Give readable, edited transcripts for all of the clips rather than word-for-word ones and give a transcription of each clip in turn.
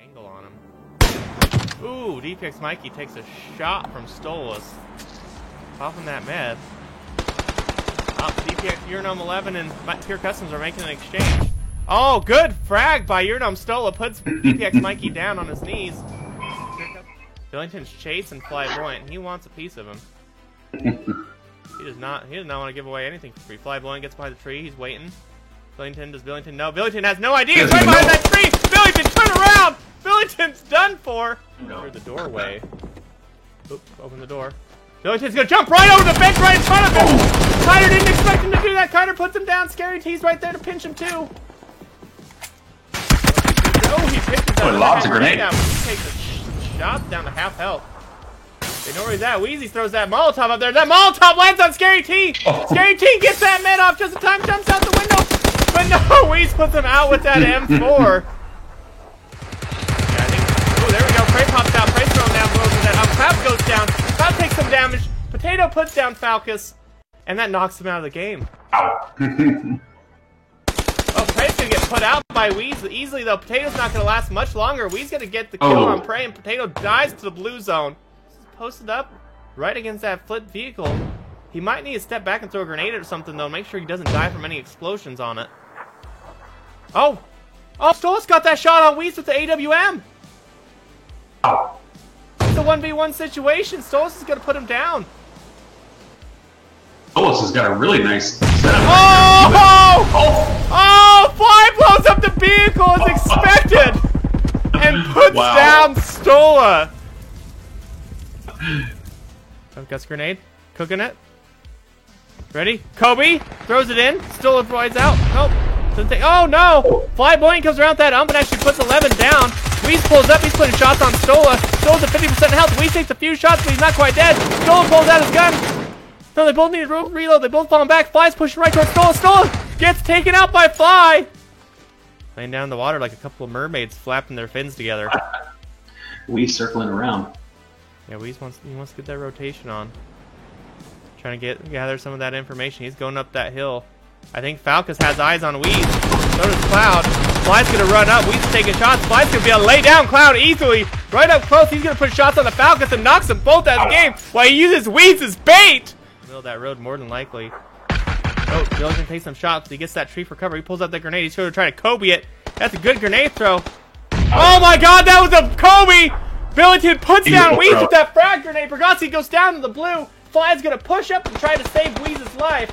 Angle on him. Ooh, DPX Mikey takes a shot from Stolas. Popping that med. DPX Urinome 11 and Pure Customs are making an exchange. Oh, good frag by Urinome. Stola puts DPX Mikey down on his knees. Billington's chasing Flyboyant. He wants a piece of him. He does not want to give away anything for free. Flyboyant gets behind the tree. He's waiting. Billington, does Billington know? Billington has no idea. He's right behind that tree. Billington, turn around! Billington's done for. Through the doorway. Oop, open the door. Billington's gonna jump right over the bench right in front of him. Kiter didn't expect him to do that. Kiter puts him down. Scary T's right there to pinch him too. Oh, he pitches out. Lobs a grenade. He takes a shot down to half health. They know where he's at. Wheezy throws that Molotov up there. That Molotov lands on Scary T. Oh. Scary T gets that med off just in time, jumps out the window. But no, Wheeze puts him out with that M4. Yeah, I think. Oh, there we go. Prey pops out. Prey's thrown down blows with that. Cloud goes down. Cloud takes some damage. Potato puts down Falcus. And that knocks him out of the game. Ow. Oh, Prey's gonna get put out by Wheeze easily, though. Potato's not gonna last much longer. Wheeze gonna get the kill on Prey, and Potato dies to the blue zone. Posted up right against that flipped vehicle. He might need to step back and throw a grenade or something, though. Make sure he doesn't die from any explosions on it. Oh! Oh, Stolas got that shot on Wheeze with the AWM! It's a 1v1 situation. Stolas is gonna put him down. Stolas has got a really nice setup. Oh! Oh! Fly blows up the vehicle as expected! And puts down Stola! Oh, Gus grenade. Cooking it. Ready? Kobe throws it in. Stola rides out. Nope. Doesn't take. Oh no! Flyboyant comes around with that and actually puts 11 down. Wheeze pulls up. He's putting shots on Stola. Stola's at 50% health. Wheeze takes a few shots, but he's not quite dead. Stola pulls out his gun. No, they both need to reload. They both falling back. Fly's pushing right towards Stola. Stola gets taken out by Fly. Laying down in the water like a couple of mermaids flapping their fins together. Wheeze circling around. Yeah, Wheeze wants to get that rotation on. Trying to gather some of that information. He's going up that hill. I think Falcus has eyes on Wheeze. So does Cloud. Fly's gonna run up. Wheeze is taking shots. Fly's gonna be able to lay down Cloud easily. Right up close. He's gonna put shots on the Falcus and knocks them both out of the game while he uses Wheeze as bait. Middle of that road, more than likely. Oh, Billington takes some shots. He gets that tree for cover. He pulls out the grenade. He's going to try to Kobe it. That's a good grenade throw. Oh my God, that was a Kobe! Billington puts down Wheeze with that frag grenade. Bergazzi goes down to the blue. Fly's gonna push up and try to save Wheeze's life.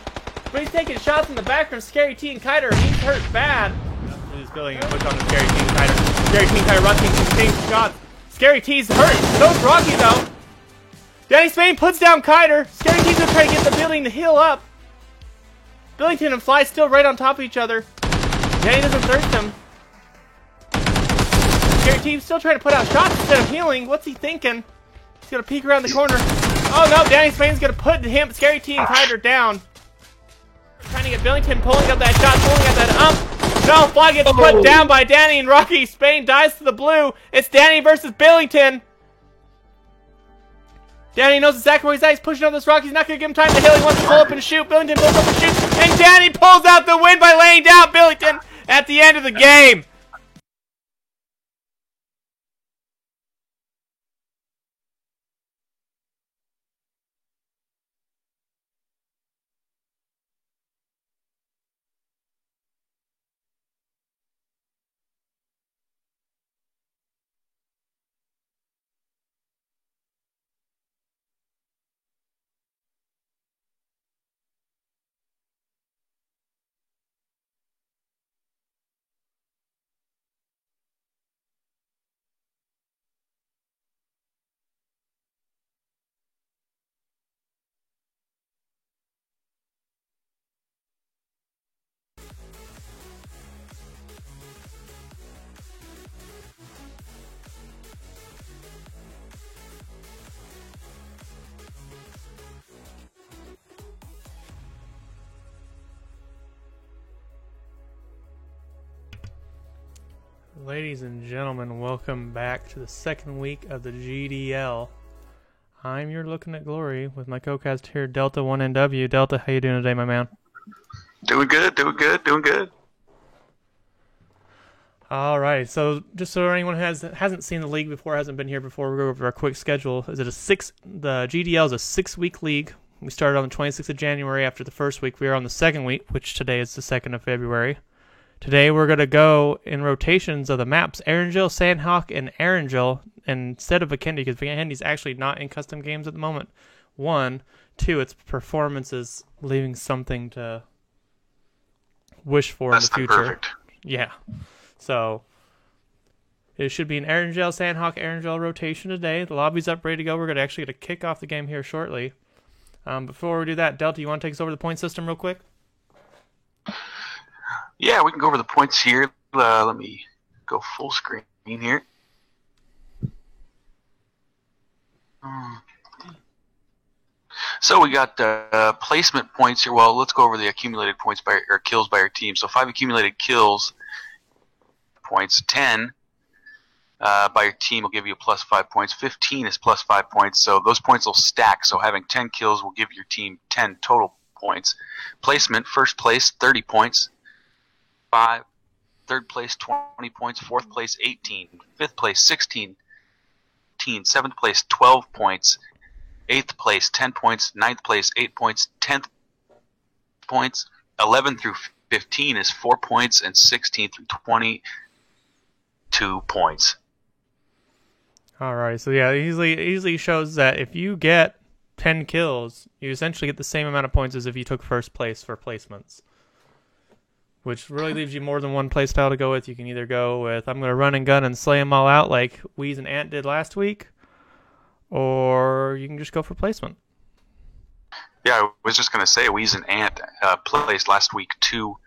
But he's taking shots in the back from Scary T and Kiter, and he's hurt bad. He's building a push on the Scary T and Kiter. Scary T and Kiter rushing some same shots. Scary T's hurt. So's Rocky though. Danny Spain puts down Kiter. Scary T's gonna try to get the building to heal up. Billington and Fly still right on top of each other. Danny doesn't thirst him. Scary T's still trying to put out shots instead of healing. What's he thinking? He's gonna peek around the corner. Oh no, Danny Spain's gonna put him, Scary T and Kiter down. Trying to get Billington pulling up that shot, pulling up that No, Fly gets put down by Danny and Rocky. Spain dies to the blue. It's Danny versus Billington. Danny knows exactly where he's at. He's pushing up this rock. He's not going to give him time to heal. He wants to pull up and shoot. Billington pulls up and shoots. And Danny pulls out the win by laying down Billington at the end of the game. Ladies and gentlemen, welcome back to the second week of the GDL. I'm your Looking at Glory with my co-cast here, Delta1NW. Delta, how you doing today, my man? Doing good, doing good, doing good. All right. So just so anyone hasn't seen the league before, hasn't been here before, we'll go over our quick schedule. The GDL is a 6-week league. We started on the 26th of January after the first week. We are on the second week, which today is the 2nd of February. Today we're going to go in rotations of the maps, Erangel, Sandhawk, and Erangel, instead of Vikendi, because Vikendi's actually not in custom games at the moment. 1, 2, its performance is leaving something to wish for in the future. Perfect. Yeah. So it should be an Erangel, Sandhawk, Erangel rotation today. The lobby's up, ready to go. We're going to actually get a kick off the game here shortly. Before we do that, Delta, you want to take us over the point system real quick? Yeah, we can go over the points here. Let me go full screen here. So we got placement points here. Well, let's go over the accumulated points or kills by our team. So 5 accumulated kills points. 10 by your team will give you a plus 5 points. 15 is plus 5 points. So those points will stack. So having 10 kills will give your team 10 total points. Placement, first place, 30 points. 5, third place 20 points, fourth place 18, fifth place 16, seventh place 12 points, eighth place 10 points, ninth place 8 points, 10th points, 11 through 15 is 4 points, and 16 through 20 2 points. All right. So yeah, it easily shows that if you get 10 kills, you essentially get the same amount of points as if you took first place for placements. Which really leaves you more than one play style to go with. You can either go with, I'm going to run and gun and slay them all out like Wheeze and Ant did last week, or you can just go for placement. Yeah, I was just going to say, Wheeze and Ant placed last week 2,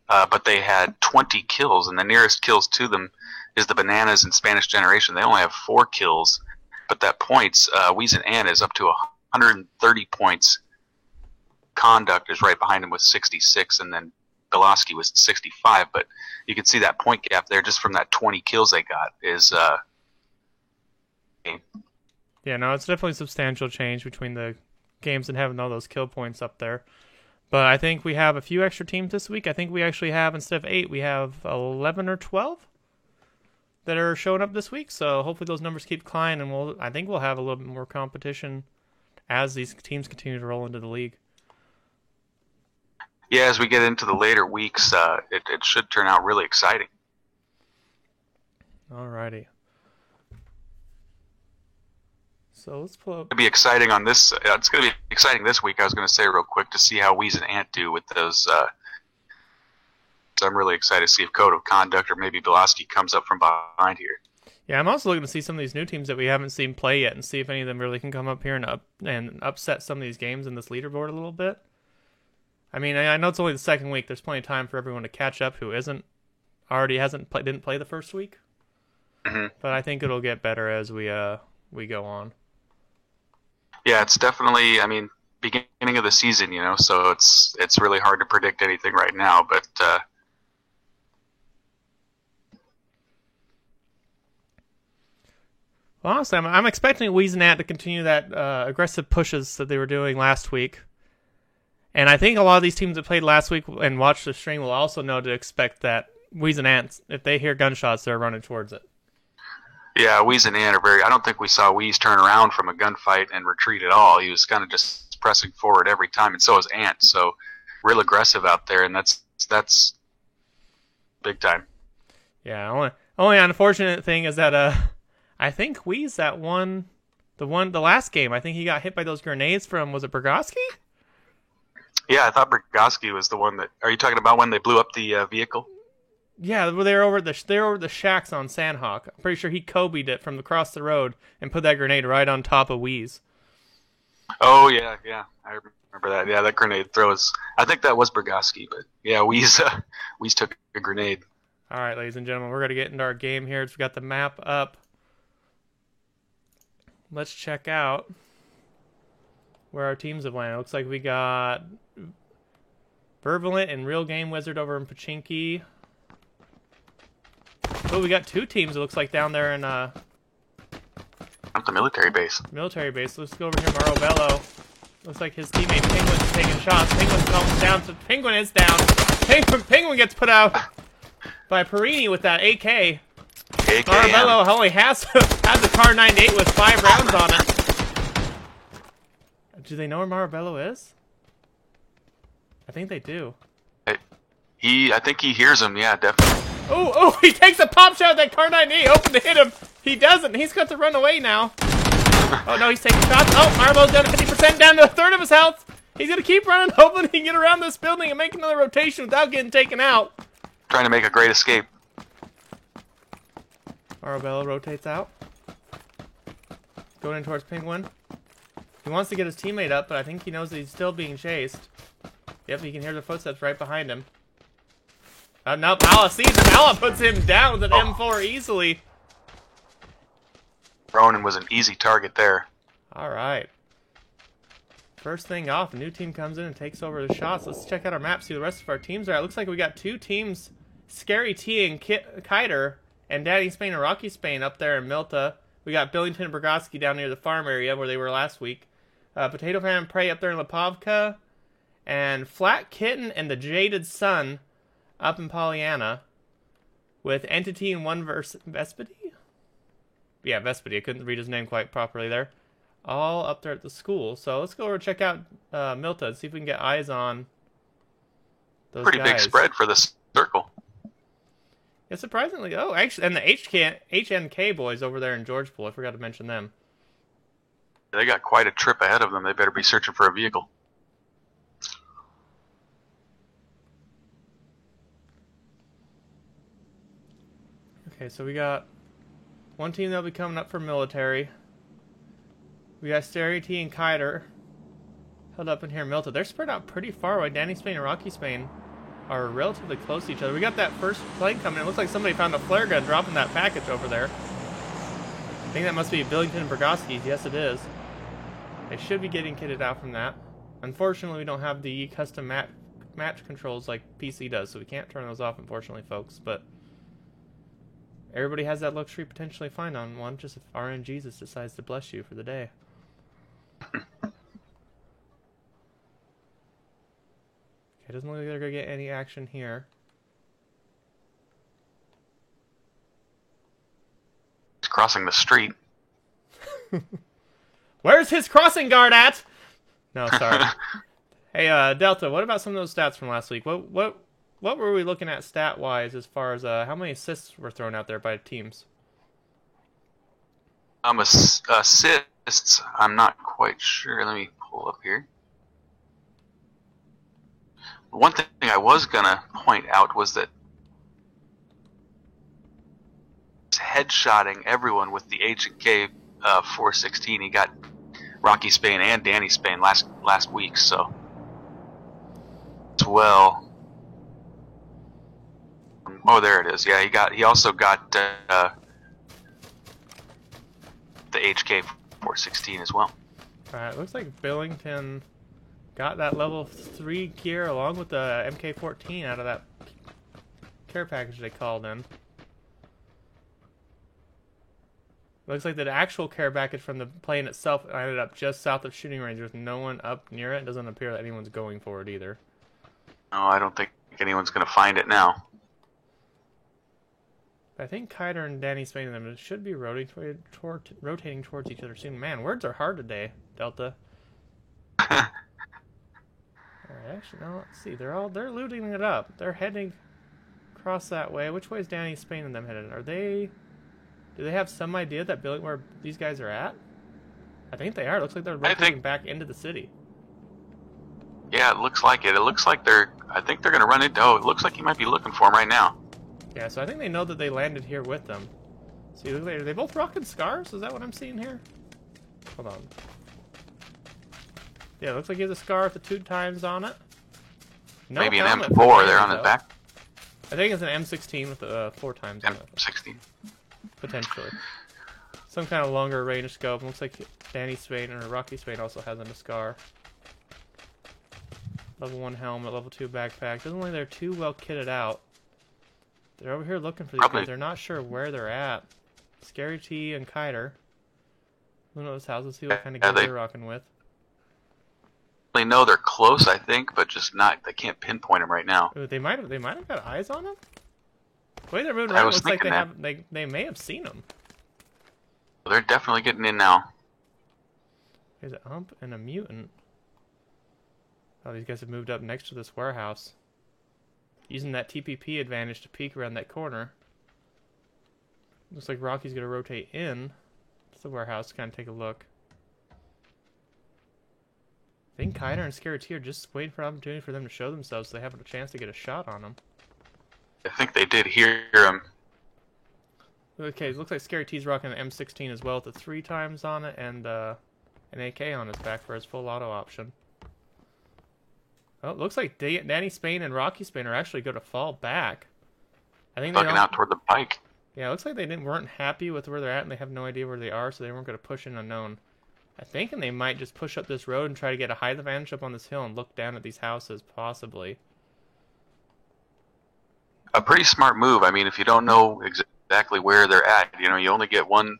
but they had 20 kills, and the nearest kills to them is the Bananas and Spanish Generation. They only have 4 kills, but that points, Wheeze and Ant is up to 130 points. Conduct is right behind him with 66, and then Goloski was 65. But you can see that point gap there just from that 20 kills they got is. Yeah, no, it's definitely a substantial change between the games and having all those kill points up there. But I think we have a few extra teams this week. I think we actually have, instead of 8, we have 11 or 12 that are showing up this week. So hopefully those numbers keep climbing, and I think we'll have a little bit more competition as these teams continue to roll into the league. Yeah, as we get into the later weeks, it should turn out really exciting. Alrighty. So let's pull up. It'll be exciting on this. It's going to be exciting this week. I was going to say real quick to see how Wheeze and Ant do with those. So I'm really excited to see if Code of Conduct or maybe Belaski comes up from behind here. Yeah, I'm also looking to see some of these new teams that we haven't seen play yet, and see if any of them really can come up here and upset some of these games in this leaderboard a little bit. I mean, I know it's only the second week. There's plenty of time for everyone to catch up who didn't play the first week. Mm-hmm. But I think it'll get better as we go on. Yeah, it's definitely. I mean, beginning of the season, so it's really hard to predict anything right now. But well, honestly, I'm expecting Wheeze and Ant to continue that aggressive pushes that they were doing last week. And I think a lot of these teams that played last week and watched the stream will also know to expect that Wheeze and Ant, if they hear gunshots, they're running towards it. Yeah, Wheeze and Ant are very. I don't think we saw Wheeze turn around from a gunfight and retreat at all. He was kind of just pressing forward every time, and so is Ant. So, real aggressive out there, and that's big time. Yeah. Only unfortunate thing is that I think Wheeze the last game. I think he got hit by those grenades from, was it Bergoski? Yeah, I thought Bergoski was the one that. Are you talking about when they blew up the vehicle? Yeah, they were over the shacks on Sandhawk. I'm pretty sure he Kobe'd it from across the road and put that grenade right on top of Wheeze. Oh yeah, I remember that. Yeah, that grenade throws. I think that was Bergoski, but yeah, Wheeze took a grenade. All right, ladies and gentlemen, we're gonna get into our game here. We've got the map up. Let's check out where our teams have landed. Looks like we got Vervalent and Real Game Wizard over in Pachinki. Oh, we got 2 teams, it looks like, down there in At the military base. Military base. Let's go over here, Mauro Bello. Looks like his teammate Penguin's taking shots. Penguin's going down. So Penguin is down. Penguin gets put out. by Perini with that AK. AKM. Marabello only has a Kar 98 with 5 rounds on it. Do they know where Marabello is? I think they do. I think he hears him. Yeah, definitely. Oh, he takes a pop shot at that Kar 98, hoping to hit him. He doesn't. He's got to run away now. Oh, no, he's taking shots. Oh, Marabello's down to 50%, down to a third of his health. He's going to keep running, hoping he can get around this building and make another rotation without getting taken out. Trying to make a great escape. Marabello rotates out. Going in towards Penguin. He wants to get his teammate up, but I think he knows that he's still being chased. Yep, he can hear the footsteps right behind him. Nope, Ala sees him. Ala puts him down with an M4 easily. Ronan was an easy target there. Alright. First thing off, a new team comes in and takes over the shots. Let's check out our map, see who the rest of our teams are. It looks like we got 2 teams, Scary T and Kiter, and Daddy Spain and Rocky Spain up there in Milta. We got Billington and Burgoski down near the farm area where they were last week. Potato Fan and Prey up there in Lipovka. And Flat Kitten and the Jaded Sun up in Pollyanna. With Entity and One versus Vespity? Yeah, Vespity. I couldn't read his name quite properly there. All up there at the school. So let's go over and check out Milta and see if we can get eyes on those Pretty guys. big spread for this circle. Yeah, surprisingly. Oh, actually, and the HNK boys over there in Georgetown. I forgot to mention them. They got quite a trip ahead of them. They better be searching for a vehicle. Okay, so we got one team that'll be coming up for military. We got Stereo T and Kiter held up in here in Milta. They're spread out pretty far away. Danny Spain and Rocky Spain are relatively close to each other. We got that first plane coming in. It looks like somebody found a flare gun dropping that package over there. I think that must be Billington and Burgoski's. Yes, it is. They should be getting kitted out from that. Unfortunately, we don't have the custom match controls like PC does, so we can't turn those off, unfortunately, folks. But everybody has that luxury potentially fine on one, just if RN Jesus decides to bless you for the day. Okay, doesn't look like they're going to get any action here. He's crossing the street. Where's his crossing guard at? No, sorry. Hey, Delta, what about some of those stats from last week? What were we looking at stat-wise as far as how many assists were thrown out there by teams? Assists, I'm not quite sure. Let me pull up here. One thing I was going to point out was that headshotting everyone with the H&K 416. He got Rocky Spain and Danny Spain last week, so as well. Oh, there it is. Yeah, he also got the HK 416 as well. Alright, looks like Billington got that level 3 gear along with the MK14 out of that care package they called in. Looks like the actual care package from the plane itself ended up just south of shooting range with no one up near it. It doesn't appear that anyone's going for it either. No, I don't think anyone's going to find it now. I think Kiter and Danny Spain and them should be rotating towards each other soon. Man, words are hard today, Delta. Alright, actually, no, let's see. They're looting it up. They're heading across that way. Which way is Danny Spain and them headed? Do they have some idea that where these guys are at? I think they are. It looks like they're rotating back into the city. Yeah, it looks like it. It looks like I think they're going to run into... Oh, it looks like he might be looking for him right now. Yeah, so I think they know that they landed here with them. See, are they both rocking scars? Is that what I'm seeing here? Hold on. Yeah, it looks like he has a scar with the 2 times on it. No maybe an helmet M4 there on his back. I think it's an M16 with the 4 times on it. M16. Potentially. Some kind of longer range scope. Looks like Danny Spain or Rocky Spain also has a scar. Level 1 helmet, level 2 backpack. Doesn't look like they're too well kitted out. They're over here looking for these guys. They're not sure where they're at. Scary T and Kiter. Look at those houses. Let's see what kind of gear they're rocking with. They know they're close, I think, but just not. They can't pinpoint them right now. Ooh, they might have got eyes on them. The way they're moving I around was looks like thinking they may have seen him. They're definitely getting in now. There's an ump and a mutant. Oh, these guys have moved up next to this warehouse. Using that TPP advantage to peek around that corner. Looks like Rocky's going to rotate in to the warehouse to kind of take a look. I think Kiter and Scary T are just waiting for an opportunity for them to show themselves so they have a chance to get a shot on them. I think they did hear him. Okay, it looks like Scary T's rocking an M16 as well with the 3 times on it and an AK on his back for his full auto option. Oh, it looks like Danny Spain and Rocky Spain are actually going to fall back. I think Looking out toward the bike. Yeah, it looks like they weren't happy with where they're at and they have no idea where they are, so they weren't going to push in unknown. I think they might just push up this road and try to get a height advantage up on this hill and look down at these houses, possibly. A pretty smart move. I mean, if you don't know exactly where they're at, you know, you only get one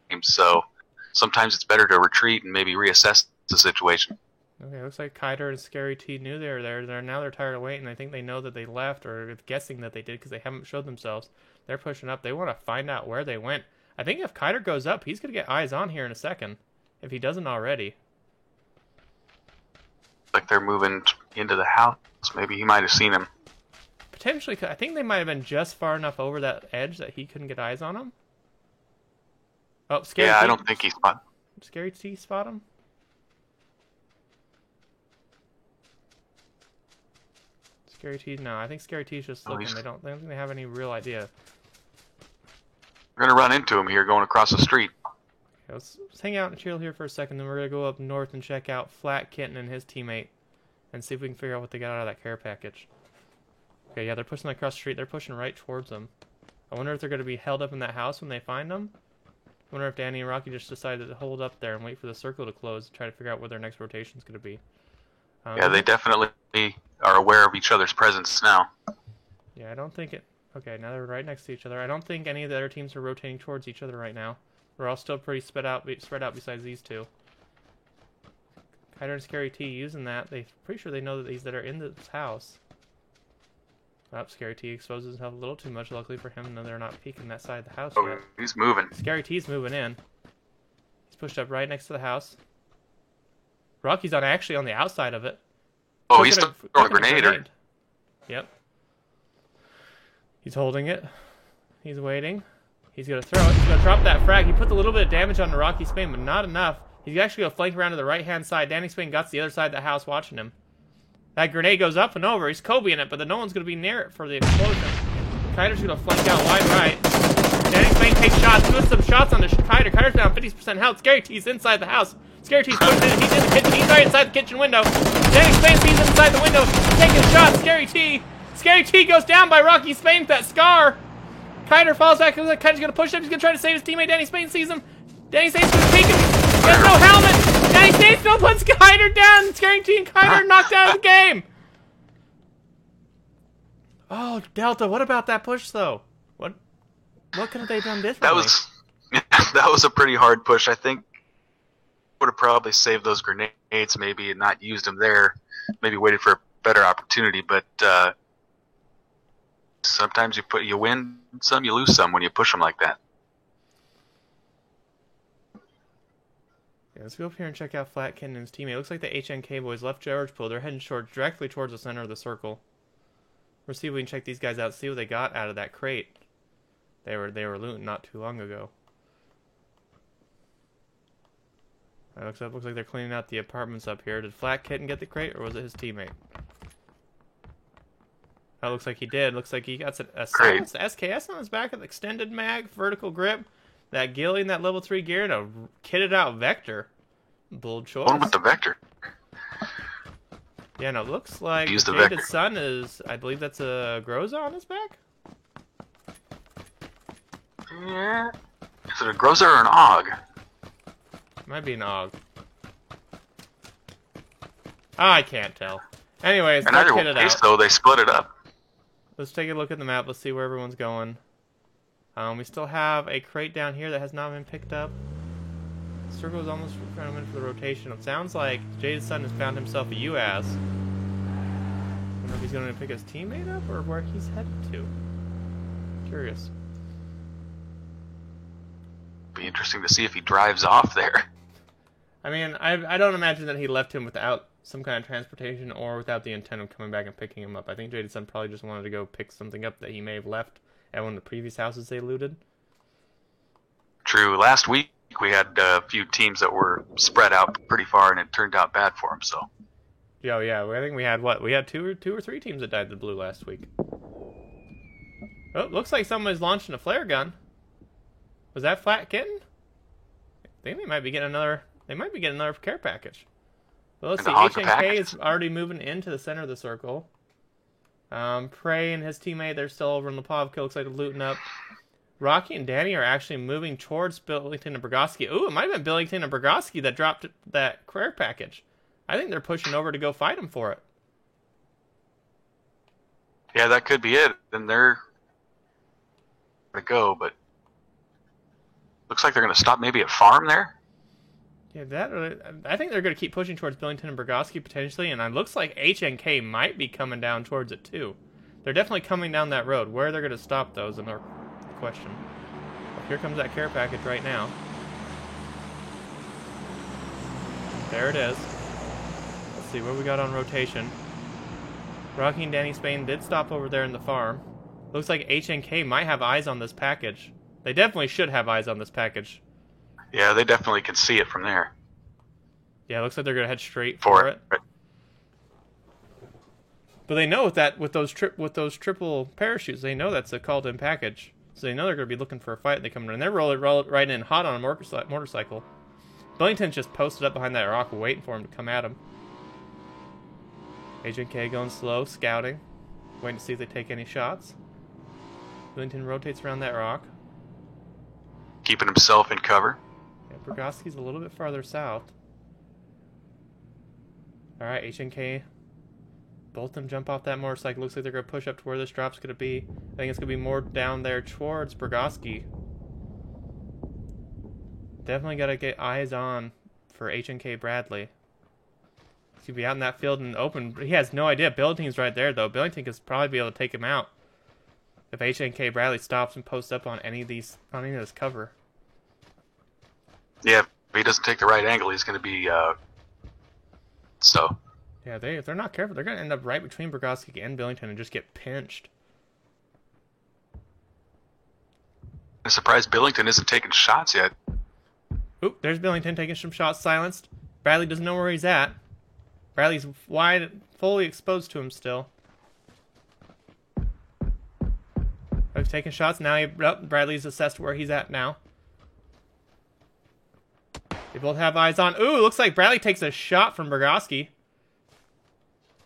game, so sometimes it's better to retreat and maybe reassess the situation. Okay, looks like Kiter and Scary T knew they were there. Now they're tired of waiting. I think they know that they left, or guessing that they did because they haven't showed themselves. They're pushing up. They want to find out where they went. I think if Kiter goes up, he's going to get eyes on here in a second, if he doesn't already. Like they're moving into the house. Maybe he might have seen him. Potentially, I think they might have been just far enough over that edge that he couldn't get eyes on him. Oh, Scary T. I don't think he spotted. Scary T spot him? Scary T, no. I think Scary T's just looking. They don't think they have any real idea. We're gonna run into him here going across the street. Okay, let's hang out and chill here for a second. Then we're gonna go up north and check out Flat Kitten and his teammate, and see if we can figure out what they got out of that care package. Okay, yeah, they're pushing across the street. They're pushing right towards them. I wonder if they're gonna be held up in that house when they find them. I wonder if Danny and Rocky just decided to hold up there and wait for the circle to close and try to figure out where their next rotation's gonna be. Yeah, they definitely are aware of each other's presence now. Yeah, I don't think it... Okay, now they're right next to each other. I don't think any of the other teams are rotating towards each other right now. We're all still pretty spread out besides these two. Kiter and Scary T using that. They're pretty sure they know that these that are in this house. Oh, Scary T exposes himself a little too much, luckily for him. No, they're not peeking that side of the house yet. He's moving. Scary T's moving in. He's pushed up right next to the house. Rocky's actually on the outside of it. Oh, he's throwing a grenade. Yep. He's holding it. He's waiting. He's going to throw it. He's going to drop that frag. He put a little bit of damage on Rocky Spain, but not enough. He's actually going to flank around to the right-hand side. Danny Spain got to the other side of the house watching him. That grenade goes up and over. He's Kobe-ing it, but no one's going to be near it for the explosion. Kiter's going to flank out wide right. Danny Spain takes shots. Doing some shots on the Kiter. Kiter's down 50% health. Scary T's inside the house. Scary T's pushing in. He's in the kitchen. He's right inside the kitchen window. Danny Spain sees him inside the window. Taking shots. Scary T. Scary T goes down by Rocky Spain with that scar. Kiter falls back. Kiter's going to push him. He's going to try to save his teammate. Danny Spain sees him. Danny Spain's going to peek him. He has no helmet. Danny Spain still puts Kiter down. Scary T and Kiter are knocked out of the game. Oh, Delta, what about that push, though? What could have they done differently? That was a pretty hard push. I think would have probably saved those grenades, maybe, and not used them there. Maybe waited for a better opportunity, but sometimes you win some, you lose some when you push them like that. Yeah, let's go up here and check out Flat Kitten and his teammate. It looks like the HNK boys left George Pool. They're heading directly towards the center of the circle. We'll see if we can check these guys out, see what they got out of that crate. They were looting not too long ago. Looks like they're cleaning out the apartments up here. Did Flat Kitten get the crate, or was it his teammate? That looks like he did. Looks like he got a silenced SKS on his back with extended mag, vertical grip, that ghillie in that level 3 gear, and a kitted out Vector. Bold choice. One with the Vector. Yeah, no, it looks like the Jaded Sun is, I believe that's a Groza on his back? Yeah. Is it a Groza or an AUG? Might be an AUG. I can't tell. Anyways, let's get it out. Though, they split it up. Let's take a look at the map. Let's see where everyone's going. We still have a crate down here that has not been picked up. Circle's almost trying to win for the rotation. It sounds like Jaded Sun has found himself a UAS. I don't know if he's going to pick his teammate up or where he's headed to. Curious. Be interesting to see if he drives off there. I mean, I don't imagine that he left him without some kind of transportation or without the intent of coming back and picking him up. I think Jaded Sun probably just wanted to go pick something up that he may have left at one of the previous houses they looted. True. Last week we had a few teams that were spread out pretty far, and it turned out bad for him. So. Yeah. I think we had what? We had two or three teams that died to blue last week. Oh, looks like someone's launching a flare gun. Was that Flat Kitten? I think they might be getting another. They might be getting another care package. Well, let's see. HNK is already moving into the center of the circle. Prey and his teammate, they're still over in Lipovka. Looks like they're looting up. Rocky and Danny are actually moving towards Billington and Burgoski. Ooh, it might have been Billington and Burgoski that dropped that care package. I think they're pushing over to go fight him for it. Yeah, that could be it. Then they're going to go, but looks like they're going to stop maybe at farm there. Yeah, I think they're going to keep pushing towards Billington and Burgoski potentially, and it looks like HNK might be coming down towards it too. They're definitely coming down that road. Where they're going to stop those, another question. Well, here comes that care package right now. There it is. Let's see what we got on rotation. Rocky and Danny Spain did stop over there in the farm. Looks like HNK might have eyes on this package. They definitely should have eyes on this package. Yeah, they definitely can see it from there. Yeah, it looks like they're gonna head straight for it. Right. But they know with those triple parachutes, they know that's a called-in package. So they know they're gonna be looking for a fight. They come in and they're rolling right in hot on a motorcycle. Billington's just posted up behind that rock, waiting for him to come at him. Agent K going slow, scouting, waiting to see if they take any shots. Billington rotates around that rock. Keeping himself in cover. Yeah, Burgoski's a little bit farther south. Alright, HNK. Both of them jump off that motorcycle. Looks like they're going to push up to where this drop's going to be. I think it's going to be more down there towards Burgoski. Definitely got to get eyes on for HNK Bradley. He's going to be out in that field and open. He has no idea. Billington's right there, though. Billington could probably be able to take him out if HNK Bradley stops and posts up on any of this cover. Yeah, if he doesn't take the right angle, he's going to be so. Yeah, if they're not careful, they're going to end up right between Burgoski and Billington and just get pinched. I'm surprised Billington isn't taking shots yet. Oop, there's Billington taking some shots, silenced. Bradley doesn't know where he's at. Bradley's fully exposed to him still. He's taking shots. Now Bradley's assessed where he's at now. They both have eyes on. Ooh, looks like Bradley takes a shot from Burgoski.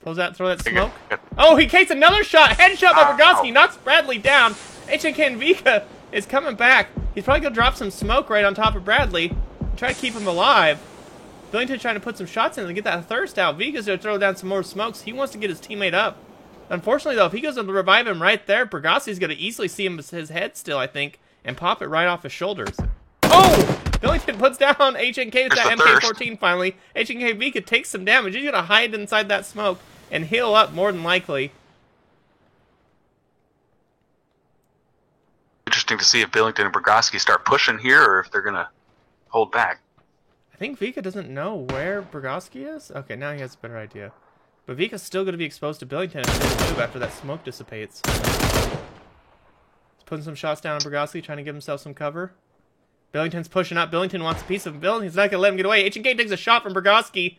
Throw that smoke. Oh, he takes another shot. Headshot by Burgoski. Knocks Bradley down. HNK and Vika is coming back. He's probably going to drop some smoke right on top of Bradley and try to keep him alive. Billington's trying to put some shots in to get that thirst out. Vika's going to throw down some more smokes. He wants to get his teammate up. Unfortunately, though, if he goes to revive him right there, Burgoski's going to easily see his head still, I think, and pop it right off his shoulders. Oh! Billington puts down HNK with that MK14 finally. HNK Vika takes some damage. He's going to hide inside that smoke and heal up more than likely. Interesting to see if Billington and Burgoski start pushing here or if they're going to hold back. I think Vika doesn't know where Burgoski is. Okay, now he has a better idea. But Vika's still going to be exposed to Billington if he doesn't move after that smoke dissipates. He's putting some shots down on Burgoski, trying to give himself some cover. Billington's pushing up. Billington wants a piece of Billington. He's not going to let him get away. HNK takes a shot from Burgoski.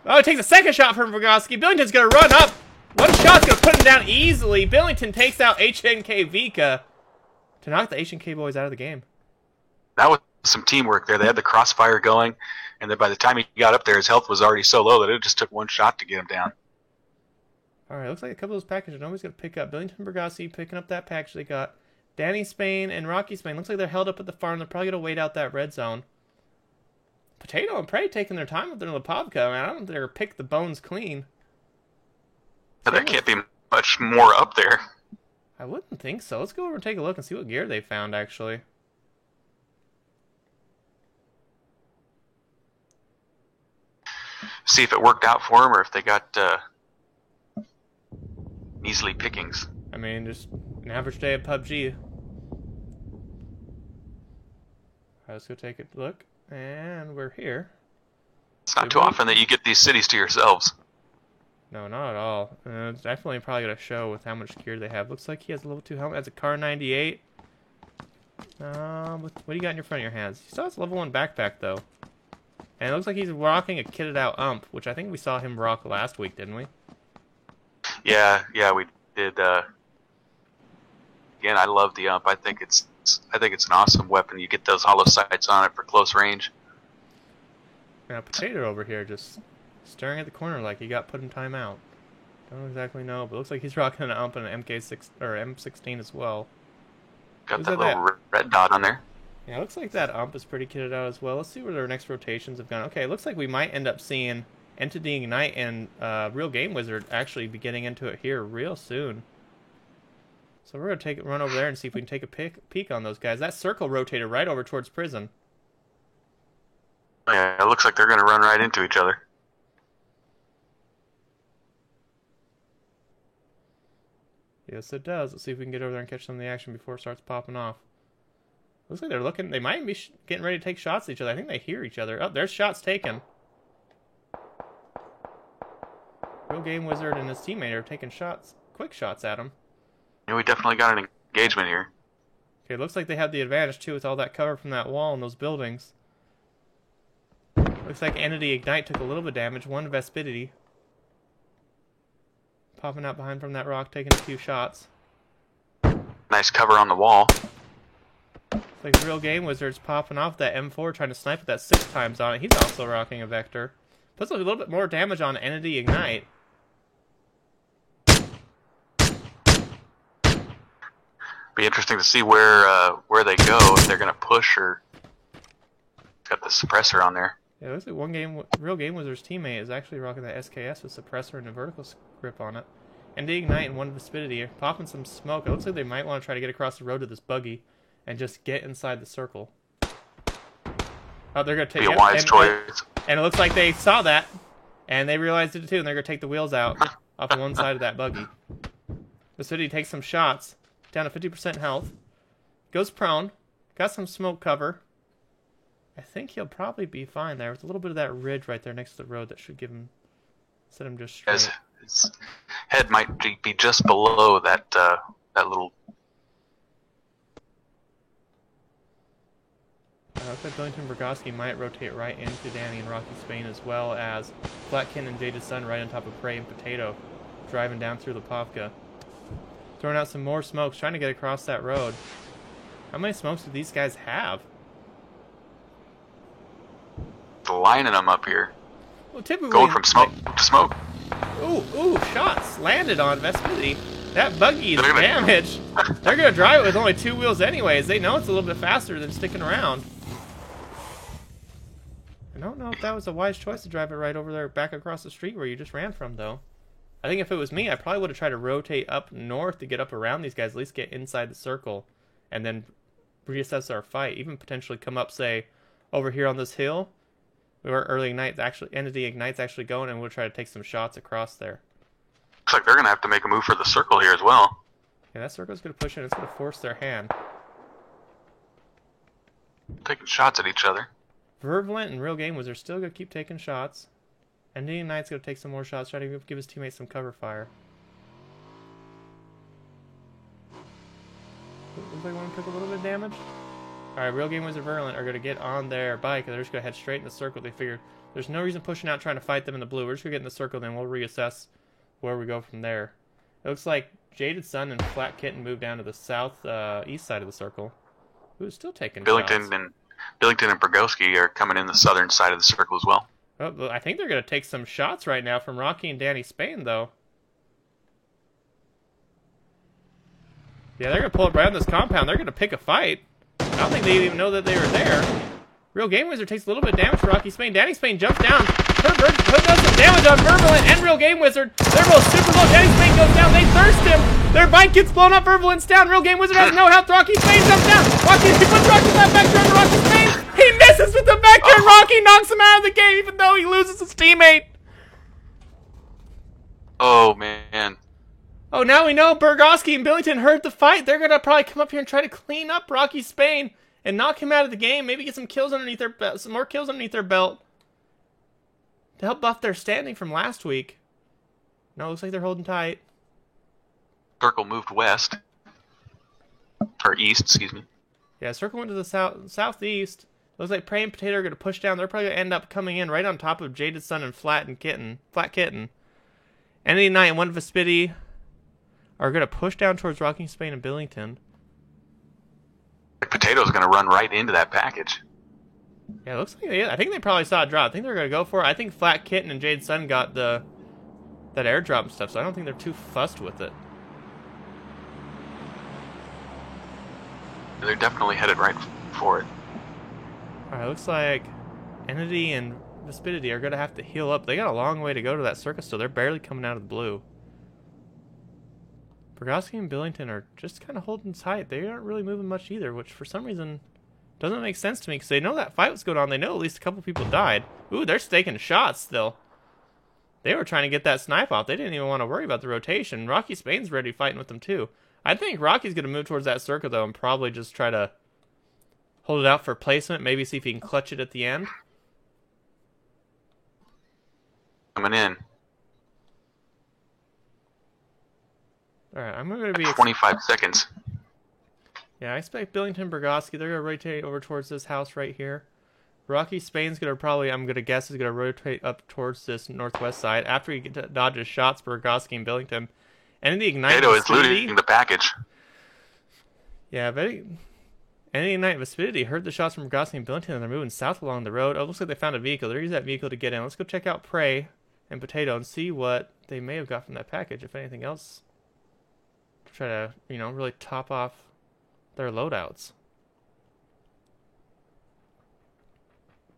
Oh, he takes a second shot from Burgoski. Billington's going to run up. One shot's going to put him down easily. Billington takes out HNK Vika to knock the HNK boys out of the game. That was some teamwork there. They had the crossfire going, and then by the time he got up there, his health was already so low that it just took one shot to get him down. All right, looks like a couple of those packages nobody's going to pick up. Billington and Burgoski picking up that package they got. Danny Spain and Rocky Spain. Looks like they're held up at the farm. They're probably going to wait out that red zone. Potato and Prey taking their time with their Lipovka. I mean, I don't think they're going to pick the bones clean. But there can't be much more up there. I wouldn't think so. Let's go over and take a look and see what gear they found, actually. See if it worked out for them or if they got measly pickings. I mean, just an average day of PUBG. Let's go take a look. And we're here. It's not too often that you get these cities to yourselves. No, not at all. It's definitely probably going to show with how much gear they have. Looks like he has a level 2 helmet. Has a Car 98. What do you got in your front of your hands? He still has a level 1 backpack, though. And it looks like he's rocking a kitted out ump, which I think we saw him rock last week, didn't we? Yeah, we did. Again, I love the ump. I think it's an awesome weapon. You get those hollow sights on it for close range. Now, Potato over here just staring at the corner like he got put in timeout. Don't exactly know, but looks like he's rocking an ump and an MK6 or M16 as well. Got that little red dot on there. Yeah, it looks like that ump is pretty kitted out as well. Let's see where their next rotations have gone. Okay, it looks like we might end up seeing Entity Ignite and Real Game Wizard actually be getting into it here real soon. So we're going to run over there and see if we can take a peek on those guys. That circle rotated right over towards prison. Yeah, it looks like they're going to run right into each other. Yes, it does. Let's see if we can get over there and catch some of the action before it starts popping off. Looks like they're looking. They might be getting ready to take shots at each other. I think they hear each other. Oh, there's shots taken. Real Game Wizard and his teammate are taking shots, quick shots at him. Yeah, we definitely got an engagement here. Okay, looks like they have the advantage too with all that cover from that wall and those buildings. Looks like Entity Ignite took a little bit of damage. One Vespidity. Popping out behind from that rock, taking a few shots. Nice cover on the wall. Looks like Real Game Wizard's popping off that M4, trying to snipe with that 6 times on it. He's also rocking a Vector. Puts a little bit more damage on Entity Ignite. Be interesting to see where they go, if they're going to push or got the suppressor on there. Yeah, it looks like Real Game Wizard's teammate is actually rocking that SKS with suppressor and a vertical grip on it. And the Ignite and one Vespidity are popping some smoke. It looks like they might want to try to get across the road to this buggy and just get inside the circle. Oh, they're going to take a wise choice. And it looks like they saw that, and they realized it too, and they're going to take the wheels out off one side of that buggy. Vespidity takes some shots, down to 50% health. Goes prone. Got some smoke cover. I think he'll probably be fine there. With a little bit of that ridge right there next to the road that should give him, set him just straight. His head might be just below that little. Looks like Billington Bergoski might rotate right into Danny and Rocky Spain, as well as Flatkin and Jaded Sun right on top of Prey and Potato, driving down through the Popka. Throwing out some more smokes, trying to get across that road. How many smokes do these guys have? Lining them up here. Well, typically, going from smoke to smoke. Ooh, shots landed on Vespidity. That buggy is damaged. They're going to drive it with only 2 wheels anyways. They know it's a little bit faster than sticking around. I don't know if that was a wise choice to drive it right over there back across the street where you just ran from, though. I think if it was me, I probably would have tried to rotate up north to get up around these guys, at least get inside the circle, and then reassess our fight. Even potentially come up, say, over here on this hill, where Entity Ignite's actually going, and we'll try to take some shots across there. Looks like they're going to have to make a move for the circle here as well. Yeah, that circle's going to push in. It's going to force their hand. Taking shots at each other. Vervalent and Real Game Wizard still going to keep taking shots. Entity Ignite's going to take some more shots, try to give his teammates some cover fire. Looks like one took a little bit of damage. Alright, Real Game Wizard Vervalent are going to get on their bike, and they're just going to head straight in the circle. They figured there's no reason pushing out trying to fight them in the blue. We're just going to get in the circle, then we'll reassess where we go from there. It looks like Jaded Sun and Flat Kitten moved down to the south east side of the circle. Who's still taking Billington shots. Billington and Bergoski are coming in the southern side of the circle as well. Oh, I think they're going to take some shots right now from Rocky and Danny Spain, though. Yeah, they're going to pull up right on this compound. They're going to pick a fight. I don't think they even know that they were there. Real Game Wizard takes a little bit of damage for Rocky Spain. Danny Spain jumps down. Hood does some damage on Vervalent and Real Game Wizard. They're both super low. Danny Spain goes down. They thirst him. Their bike gets blown up. Vervalent's down. Real Game Wizard has no health. Rocky Spain jumps down. He puts Rocky that back turn to Rocky Spain. He misses with the back turn. Rocky knocks him out of the game even though he loses his teammate. Oh, man. Oh, now we know Burgoski and Billington heard the fight. They're going to probably come up here and try to clean up Rocky Spain and knock him out of the game. Maybe get some kills underneath their belt, some more kills underneath their belt to help buff their standing from last week. No, it looks like they're holding tight. Circle moved west. Or east, excuse me. Yeah, Circle went to the southeast. Looks like Prey and Potato are going to push down. They're probably going to end up coming in right on top of Jaded Sun and Flat Kitten. Entity Knight and One Vespidity are going to push down towards Rocking Spain and Billington. Potato's going to run right into that package. Yeah, it looks like I think they probably saw a drop. I think they're going to go for it. I think Flat Kitten and Jade Sun got that airdrop and stuff, so I don't think they're too fussed with it. They're definitely headed right for it. Alright, looks like Entity and Vespidity are going to have to heal up. They got a long way to go to that circus, so they're barely coming out of the blue. Burgoski and Billington are just kind of holding tight. They aren't really moving much either, which for some reason doesn't make sense to me, because they know that fight was going on. They know at least a couple people died. Ooh, they're staking shots still. They were trying to get that snipe off. They didn't even want to worry about the rotation. Rocky Spain's ready fighting with them too. I think Rocky's going to move towards that circle, though, and probably just try to hold it out for placement. Maybe see if he can clutch it at the end. Coming in. Alright, I'm going to be... 25 seconds. Yeah, I expect Billington and Burgoski, they're going to rotate over towards this house right here. Rocky Spain's going to probably, I'm going to guess, is going to rotate up towards this northwest side. After he dodges shots, Burgoski and Billington. And in the Ignite Potato is looting the package. Yeah, but Entity Ignite Vespidity heard the shots from Burgoski and Billington, and they're moving south along the road. Oh, it looks like they found a vehicle. They're using that vehicle to get in. Let's go check out Prey and Potato and see what they may have got from that package, if anything else. To try to, really top off their loadouts.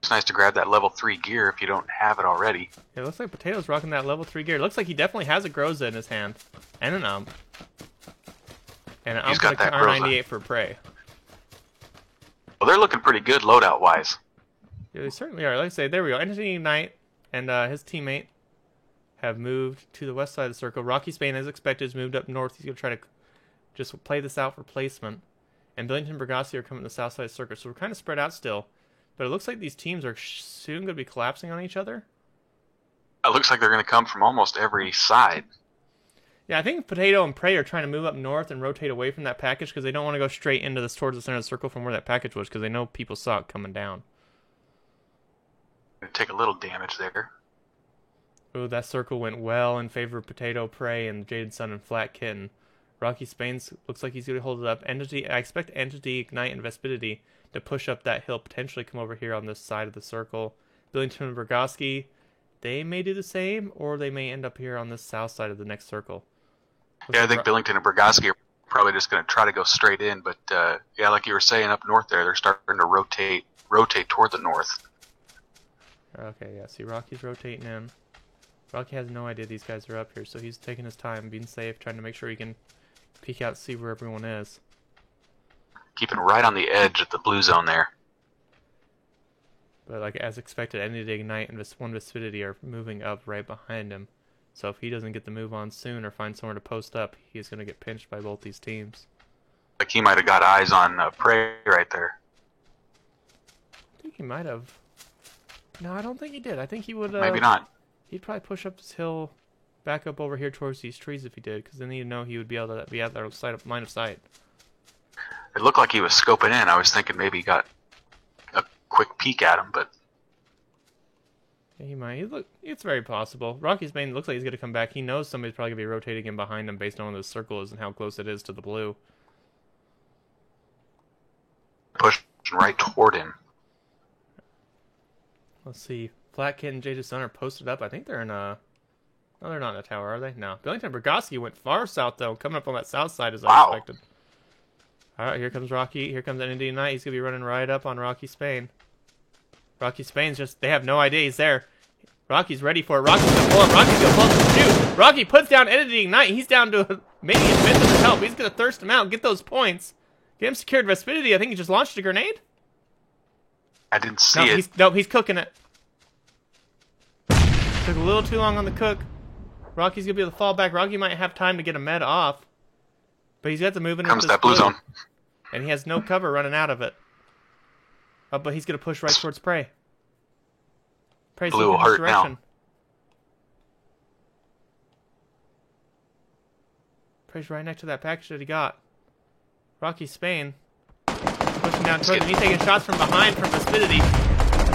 It's nice to grab that level 3 gear if you don't have it already. Yeah, it looks like Potato's rocking that level 3 gear. It looks like he definitely has a Groza in his hand. And an ump. And an He's ump got and a that R98 for Prey. Well, they're looking pretty good loadout-wise. Yeah, they certainly are. Like I say, there we go. Entity Ignite and his teammate have moved to the west side of the circle. Rocky Spain, as expected, has moved up north. He's going to try to just play this out for placement. And Billington and Burgoski are coming to the south side of the circle. So we're kind of spread out still. But it looks like these teams are soon going to be collapsing on each other. It looks like they're going to come from almost every side. Yeah, I think Potato and Prey are trying to move up north and rotate away from that package because they don't want to go straight into this towards the center of the circle from where that package was, because they know people saw it coming down. Take a little damage there. Ooh, that circle went well in favor of Potato, Prey, and Jaded Sun and Flat Kitten. Rocky Spain's looks like he's going to hold it up. I expect Entity, Ignite, and Vespidity to push up that hill, potentially come over here on this side of the circle. Billington and Burgoski, they may do the same, or they may end up here on this south side of the next circle. Yeah, I think Billington and Burgoski are probably just going to try to go straight in, but yeah, like you were saying up north there, they're starting to rotate toward the north. Okay, yeah, see, Rocky's rotating in. Rocky has no idea these guys are up here, so he's taking his time, being safe, trying to make sure he can peek out, see where everyone is. Keeping right on the edge of the blue zone there. But like as expected, Entity Ignite and One Vespidity are moving up right behind him. So if he doesn't get the move on soon or find somewhere to post up, he's going to get pinched by both these teams. Like he might have got eyes on Prey right there. I think he might have. No, I don't think he did. I think he would... Maybe not. He'd probably push up this hill back up over here towards these trees if he did, because then he'd know he would be able to be at their line of sight. It looked like he was scoping in. I was thinking maybe he got a quick peek at him, but... Yeah, he might. It's very possible. Rocky's Bane looks like he's going to come back. He knows somebody's probably going to be rotating in behind him based on where the circle is and how close it is to the blue. Pushing right toward him. Let's see. Flat Kid and Jaded Sun are posted up. I think they're in a... No, they're not in a tower, are they? No. Billington Burgoski went far south, though, coming up on that south side as I expected. Alright, here comes Rocky. Here comes Entity Ignite. He's going to be running right up on Rocky Spain. Rocky Spain's just... They have no idea he's there. Rocky's ready for it. Rocky's going to pull up. Rocky's going to pull up and shoot. Rocky puts down Entity Ignite. He's down to maybe a bit of his help. He's going to thirst him out, get those points. Get him secured Vespidity. I think he just launched a grenade. I didn't see it. He's cooking it. Took a little too long on the cook. Rocky's gonna be able to fall back. Rocky might have time to get a med off, but he's got to move in. Comes that blue zone. And he has no cover running out of it. Oh, but he's gonna push right towards Prey. Prey's Blue will looking in this hurt now. direction. Prey's right next to that package that he got. Rocky Spain pushing down towards him. He's taking shots from behind from Vespidity.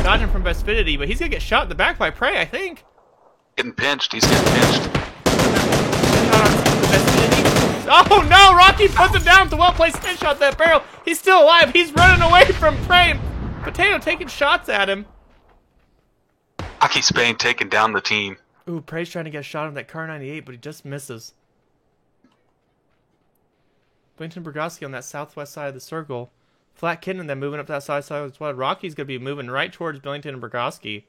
Dodging from Vespidity, but he's gonna get shot in the back by Prey, I think. Getting pinched. He's getting pinched. Oh no! Rocky puts him down with the well-placed hit shot that barrel. He's still alive. He's running away from Prey. Potato taking shots at him. Rocky Spain taking down the team. Ooh, Prey's trying to get a shot on that Car 98, but he just misses. Billington Burgoski on that southwest side of the circle. Flat Kitten and then moving up that side as well. Rocky's going to be moving right towards Billington and Burgoski.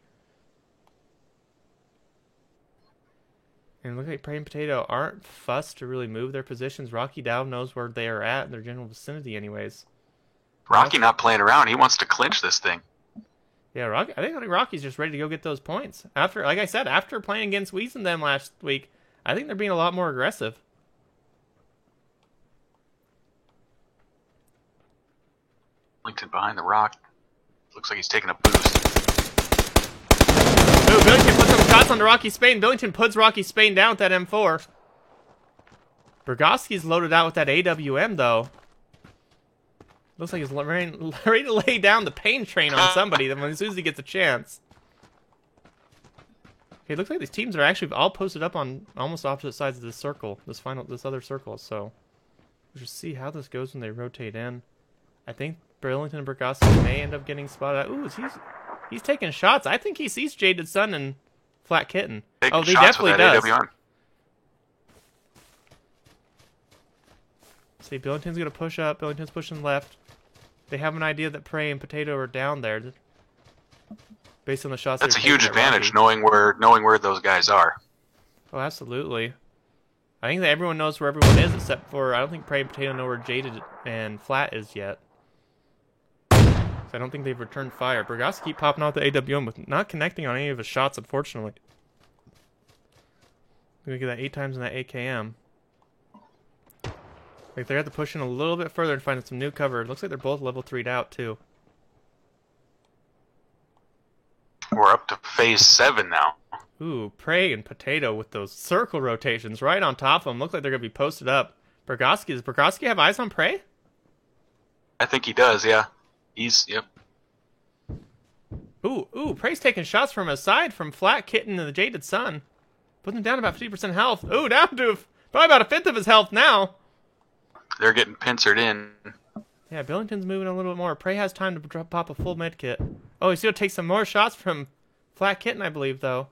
And look like Prey and Potato aren't fussed to really move their positions. Rocky Dow knows where they are at in their general vicinity anyways. Rocky not playing around. He wants to clinch this thing. Yeah, Rocky. I think Rocky's just ready to go get those points. After, like I said, after playing against Weez and them last week, I think they're being a lot more aggressive. Billington behind the rock. Looks like he's taking a boost. Ooh, Billington puts some shots on Rocky Spain. Billington puts Rocky Spain down with that M4. Burgoski's loaded out with that AWM, though. Looks like he's ready to lay down the pain train on somebody as soon as he gets a chance. Okay, it looks like these teams are actually all posted up on almost opposite sides of this circle, this other circle. So we'll just see how this goes when they rotate in. I think Billington and Burgoski may end up getting spotted. Ooh, he's taking shots. I think he sees Jaded Sun and Flat Kitten. Taking He shots definitely with that does. AWM. See, Billington's gonna push up. Billington's pushing left. They have an idea that Prey and Potato are down there, based on the shots. That's a they're huge taking at advantage, Rocky. knowing where those guys are. Oh, absolutely. I think that everyone knows where everyone is, except for I don't think Prey and Potato know where Jaded and Flat is yet. So I don't think they've returned fire. Burgoski keep popping out the AWM with not connecting on any of his shots, unfortunately. Look at that 8 times in that AKM. Like they're going to push in a little bit further and find some new cover. It looks like they're both level 3'd out, too. We're up to phase 7 now. Ooh, Prey and Potato with those circle rotations right on top of them. Look like they're going to be posted up. Burgoski, does Burgoski have eyes on Prey? I think he does, yeah. Yep. Ooh, Prey's taking shots from his side from Flat Kitten and the Jaded Sun. Putting him down about 50% health. Ooh, down to probably about a fifth of his health now. They're getting pincered in. Yeah, Billington's moving a little bit more. Prey has time to pop a full med kit. Oh, he's going to take some more shots from Flat Kitten, I believe, though.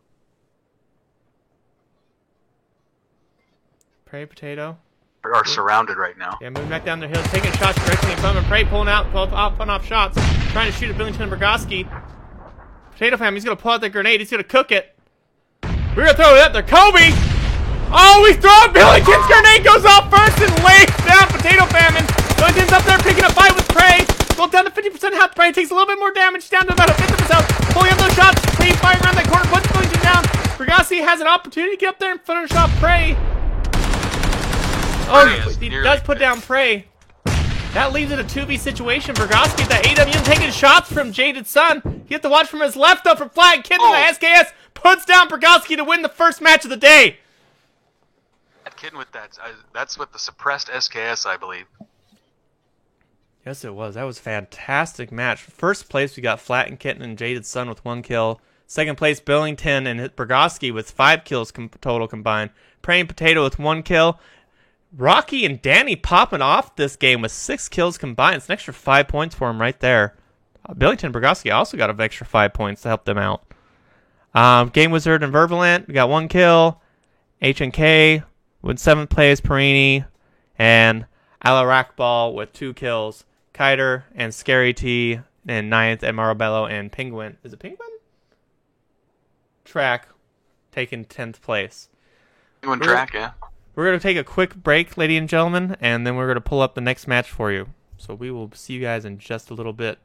Prey, Potato. They are surrounded right now. Yeah, moving back down the hill, taking shots directly in front of him. Prey pulling off shots, trying to shoot at Billington and Burgoski. Potato Fam, he's going to pull out the grenade. He's going to cook it. We're going to throw it up there. Kobe! Oh, we throw it! Billington's grenade goes off first and lays down Potato Famine. Billington's up there picking a fight with Prey. Well, down to 50% health. Prey takes a little bit more damage, down to about a fifth of his health. Pulling up those shots. Prey fighting around that corner, puts Billington down. Burgoski has an opportunity to get up there and finish off Prey. Oh, he does put down Prey. That leaves it a 2v situation. Burgoski at that AWM taking shots from Jaded Sun. You have to watch from his left, though, from Flat Kitten. The SKS puts down Burgoski to win the first match of the day. That kid with that's with the suppressed SKS, I believe. Yes, it was. That was a fantastic match. First place, we got Flat and Kitten and Jaded Sun with 1 kill. Second place, Billington and Burgoski with 5 kills total combined. Prey and Potato with 1 kill. Rocky and Danny popping off this game with 6 kills combined. It's an extra 5 points for him right there. Billington and Burgoski also got an extra 5 points to help them out. Game Wizard and Vervalent, we got 1 kill. HNK with 7th place, Perini. And Alarakball with 2 kills. Kiter and Scary T in 9th, and Marabello and Penguin. Is it Penguin? Track taking 10th place. Penguin Track, yeah. We're going to take a quick break, ladies and gentlemen, and then we're going to pull up the next match for you. So we will see you guys in just a little bit.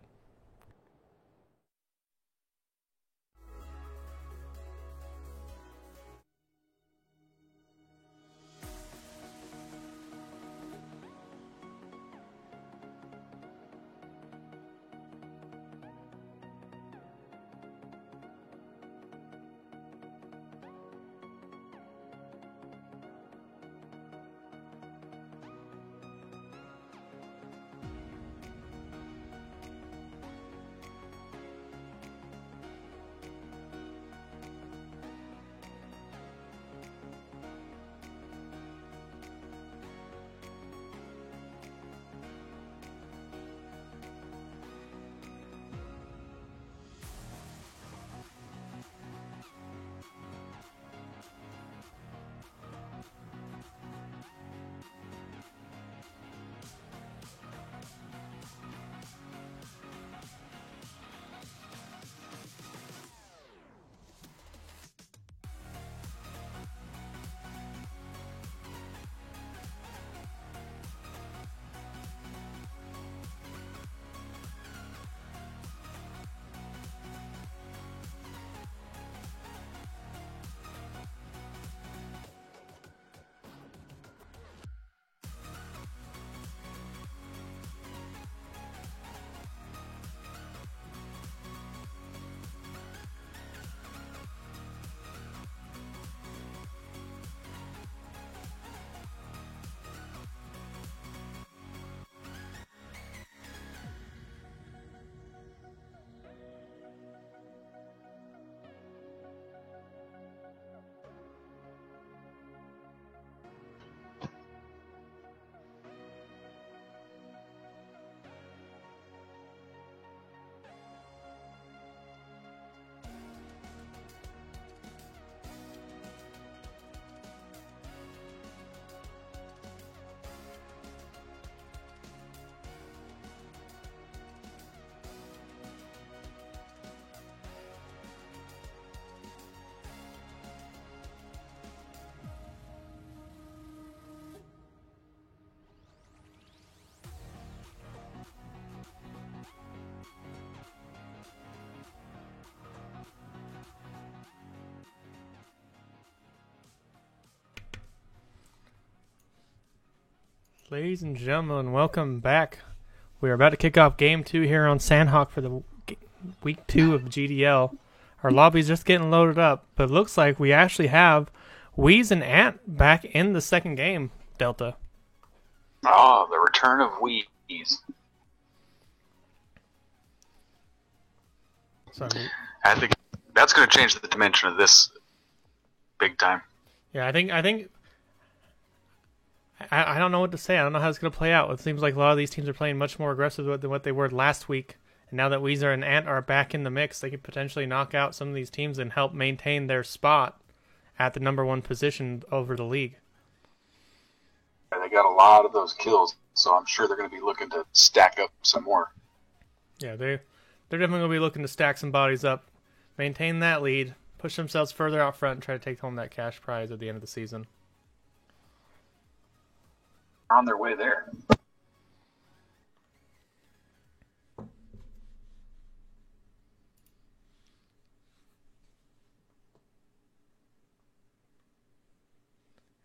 Ladies and gentlemen, welcome back. We are about to kick off Game 2 here on Sandhawk for the Week 2 of GDL. Our lobby's just getting loaded up, but it looks like we actually have Wheeze and Ant back in the second game, Delta. Oh, the return of Wheeze. So, I think that's going to change the dimension of this big time. yeah, I think I don't know what to say. I don't know how it's going to play out. It seems like a lot of these teams are playing much more aggressive than what they were last week. And now that Weezer and Ant are back in the mix, they could potentially knock out some of these teams and help maintain their spot at the number 1 position over the league. And they got a lot of those kills, so I'm sure they're going to be looking to stack up some more. Yeah, they're definitely going to be looking to stack some bodies up, maintain that lead, push themselves further out front, and try to take home that cash prize at the end of the season. On their way there.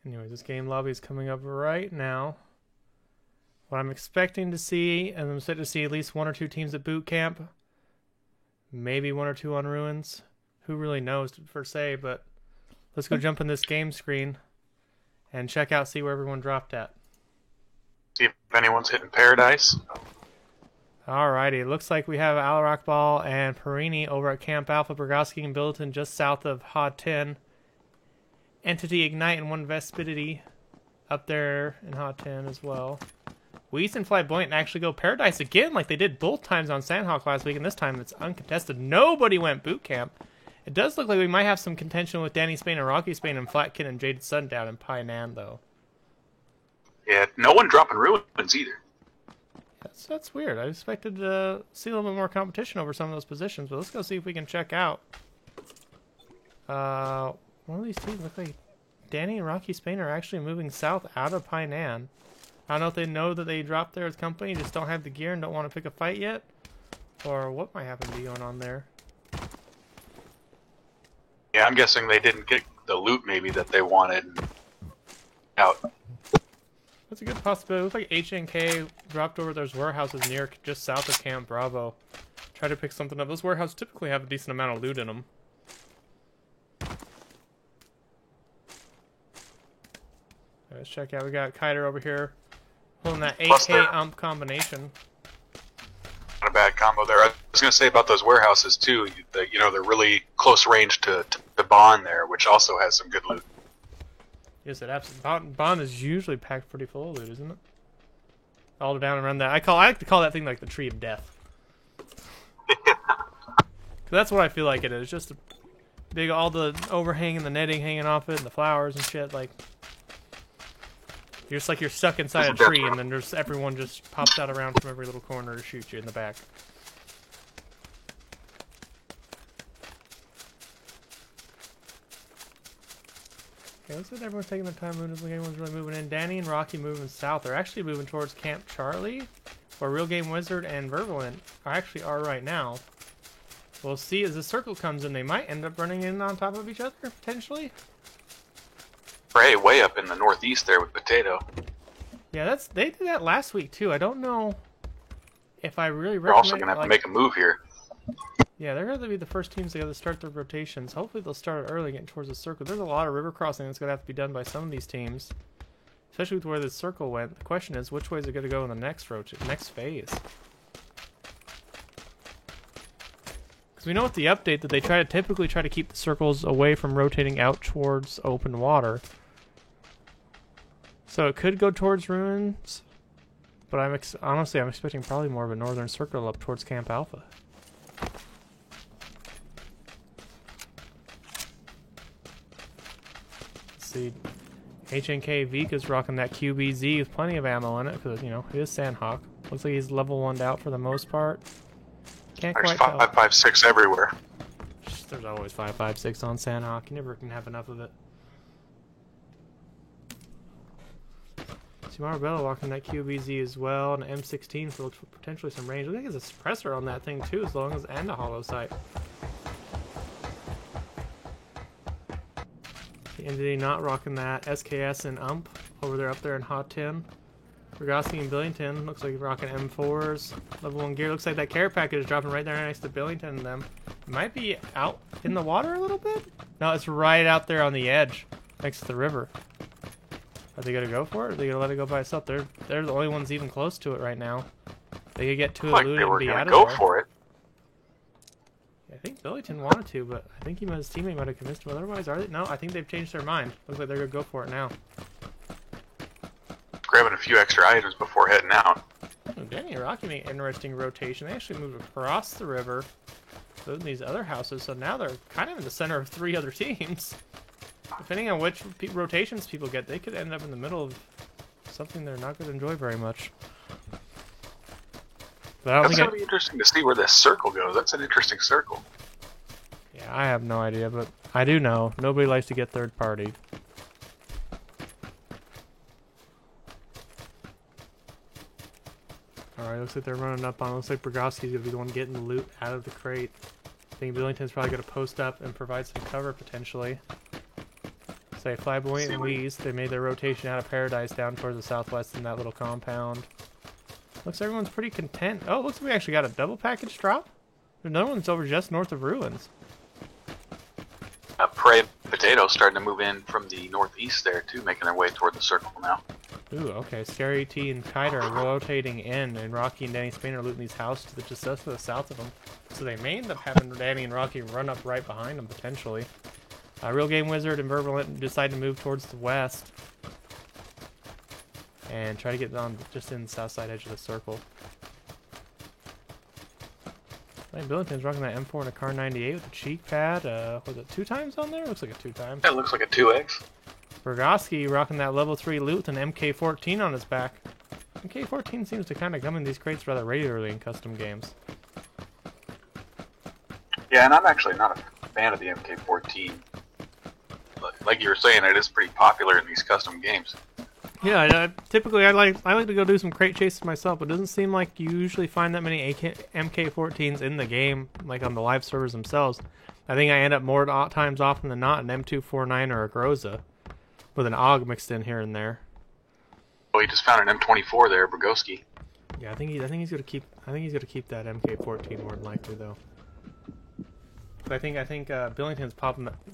Anyways, this game lobby is coming up right now. What I'm expecting to see, and I'm set to see at least 1 or 2 teams at boot camp. Maybe 1 or 2 on ruins. Who really knows per se, but let's go jump in this game screen and check out, see where everyone dropped at. See if anyone's hitting Paradise. Alrighty, it looks like we have Al Rockball and Perini over at Camp Alpha, Bergoski and Billiton just south of Hod 10. Entity, Ignite, and 1 Vespidity up there in Hod 10 as well. Weeze and Flyboyant actually go Paradise again like they did both times on Sandhawk last week, and this time it's uncontested. Nobody went boot camp. It does look like we might have some contention with Danny Spain and Rocky Spain and Flatkin and Jaded Sundown and Painan, though. Yeah, no one dropping ruins either. That's weird. I expected to see a little bit more competition over some of those positions, but let's go see if we can check out. One of these teams look like Danny and Rocky Spain are actually moving south out of Painan. I don't know if they know that they dropped there as company, just don't have the gear and don't want to pick a fight yet, or what might happen to be going on there. Yeah, I'm guessing they didn't get the loot maybe that they wanted out. That's a good possibility. It looks like HNK dropped over those warehouses near just south of Camp Bravo. Try to pick something up. Those warehouses typically have a decent amount of loot in them. Let's check out. We got Kiter over here pulling that AK ump combination. Not a bad combo there. I was going to say about those warehouses too. They're really close range to Bond there, which also has some good loot. Yes, it absolutely. Bond is usually packed pretty full of loot, isn't it? All down and around that. I like to call that thing like the Tree of Death. That's what I feel like it is. Just a big, all the overhang and the netting hanging off it, and the flowers and shit. Like you're stuck inside a tree, and then everyone just pops out around from every little corner to shoot you in the back. Okay, looks like everyone's taking their time moving. Looks like everyone's really moving in. Danny and Rocky moving south. They're actually moving towards Camp Charlie, where Real Game Wizard and Vervalent are right now. We'll see as the circle comes in. They might end up running in on top of each other, potentially. Ray, way up in the northeast there with Potato. Yeah, they did that last week, too. I don't know if I really recommend... They're also going to have to make a move here. Yeah, they're going to be the first teams to start their rotations. Hopefully they'll start it early, getting towards the circle. There's a lot of river crossing that's going to have to be done by some of these teams, especially with where the circle went. The question is, which way is it going to go in the next phase? Because we know with the update that they typically try to keep the circles away from rotating out towards open water. So it could go towards ruins, but honestly I'm expecting probably more of a northern circle up towards Camp Alpha. See, HNK Vika's rocking that QBZ with plenty of ammo in it because, it is Sandhawk. Looks like he's level 1'd out for the most part. Can't There's quite tell. 5.56 everywhere. There's always 5.56 on Sandhawk. You never can have enough of it. See Marbella walking that QBZ as well, and an M16 for potentially some range. I think there's a suppressor on that thing too, and a hollow sight. The Entity not rocking that SKS and UMP over there up there in Hot 10. Burgoski and Billington. Looks like he's rocking M4s. Level 1 gear. Looks like that care package is dropping right there next to Billington and them. Might be out in the water a little bit? No, it's right out there on the edge, next to the river. Are they gonna go for it? Or are they gonna let it go by itself? They're the only ones even close to it right now. They could get to it, Like loot they it, were and be out gonna of go there. for it. I think Billington wanted to, but I think his teammate might have convinced him otherwise. Are they? No, I think they've changed their mind. Looks like they're gonna go for it now. Grabbing a few extra items before heading out. Oh, Danny and Rocky made an interesting rotation. They actually moved across the river, looting these other houses, so now they're kind of in the center of 3 other teams. Depending on which rotations people get, they could end up in the middle of something they're not going to enjoy very much. But I don't That's think gonna be interesting to see where this circle goes. That's an interesting circle. Yeah, I have no idea, but I do know nobody likes to get third party. Alright, looks like they're running up on it. Looks like Burgoski's gonna be the one getting the loot out of the crate. I think Billington's probably gonna post up and provide some cover potentially. Say Flyboyant and Wheeze, they made their rotation out of Paradise down towards the southwest in that little compound. Looks like everyone's pretty content. Oh, looks like we actually got a double package drop. There's another one's over just north of Ruins. Prey and Potato starting to move in from the northeast there too, making their way toward the circle now. Ooh, okay. Scary T and Kiter are rotating in, and Rocky and Danny Spain are looting these houses just to the south of them. So they may end up having Danny and Rocky run up right behind them, potentially. Real Game Wizard and Vervalent decide to move towards the west. And try to get on just in the south side edge of the circle. I think Billington's rocking that M4 and a Car 98 with the cheek pad. Was it 2 times on there? Looks like a 2 times. That looks like a 2X. Burgoski rocking that level 3 loot with an MK14 on his back. MK14 seems to kind of come in these crates rather regularly in custom games. Yeah, and I'm actually not a fan of the MK14. Like you were saying, it is pretty popular in these custom games. Yeah, typically I like to go do some crate chases myself, but it doesn't seem like you usually find that many MK14s in the game, like on the live servers themselves. I think I end up more times often than not an M249 or a Groza, with an AUG mixed in here and there. Oh, he just found an M24 there, Burgoski. Yeah, I think he's gonna keep that MK14 more than likely though. But I think Billington's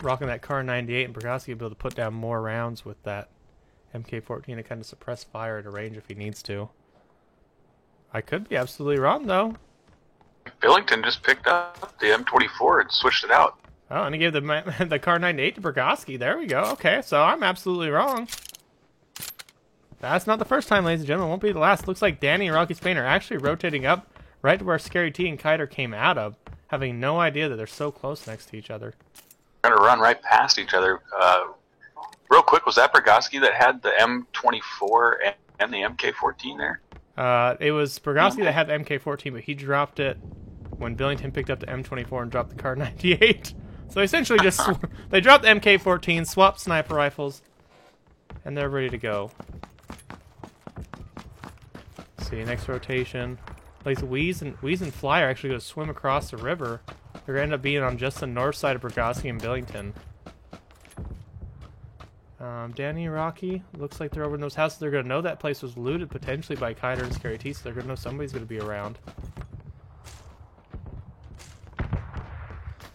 rocking that Car 98, and Burgoski will be able to put down more rounds with that MK14 to kind of suppress fire at a range if he needs to. I could be absolutely wrong though. Billington just picked up the M24 and switched it out. Oh, and he gave the Car 98 to Burgoski. There we go. Okay, so I'm absolutely wrong. That's not the first time, ladies and gentlemen. It won't be the last. Looks like Danny and Rocky Spain are actually rotating up right to where Scary T and Kiter came out of, having no idea that they're so close next to each other. They're gonna run right past each other. Real quick, was that Burgoski that had the M24 and the MK14 there? It was Burgoski that had the MK14, but he dropped it when Billington picked up the M24 and dropped the Car 98. So essentially just they dropped the MK14, swapped sniper rifles, and they're ready to go. Let's see, next rotation. Like Wheeze and Fly are actually going to swim across the river. They're going to end up being on just the north side of Burgoski and Billington. Danny and Rocky, looks like they're over in those houses. They're going to know that place was looted potentially by Kiter and Scary T, so they're going to know somebody's going to be around.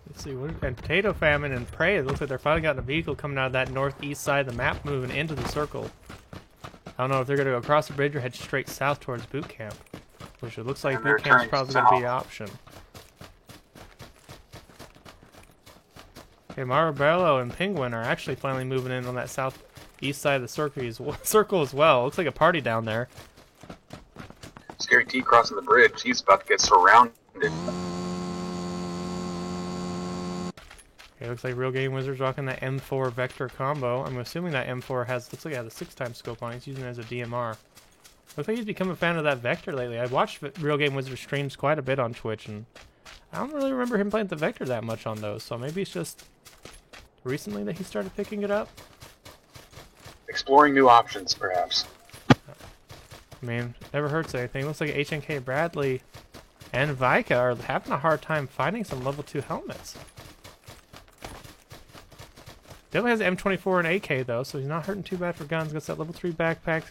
Let's see, and Potato Famine and Prey, it looks like they're finally got a vehicle coming out of that northeast side of the map moving into the circle. I don't know if they're going to go across the bridge or head straight south towards boot camp, which it looks like boot camp's probably going to be an option. Okay, Marabello and Penguin are actually finally moving in on that southeast side of the circle as well. Looks like a party down there. Scary T crossing the bridge. He's about to get surrounded. Okay, looks like Real Game Wizard's rocking that M4 Vector combo. I'm assuming that M4 looks like it has a 6x scope on it. He's using it as a DMR. Looks like he's become a fan of that Vector lately. I've watched Real Game Wizard streams quite a bit on Twitch, and I don't really remember him playing the Vector that much on those, so maybe it's just recently that he started picking it up. Exploring new options, perhaps. I mean, never hurts anything. Looks like HNK Bradley and Vika are having a hard time finding some level 2 helmets. Definitely has M24 and AK though, so he's not hurting too bad for guns. Got that level 3 backpack.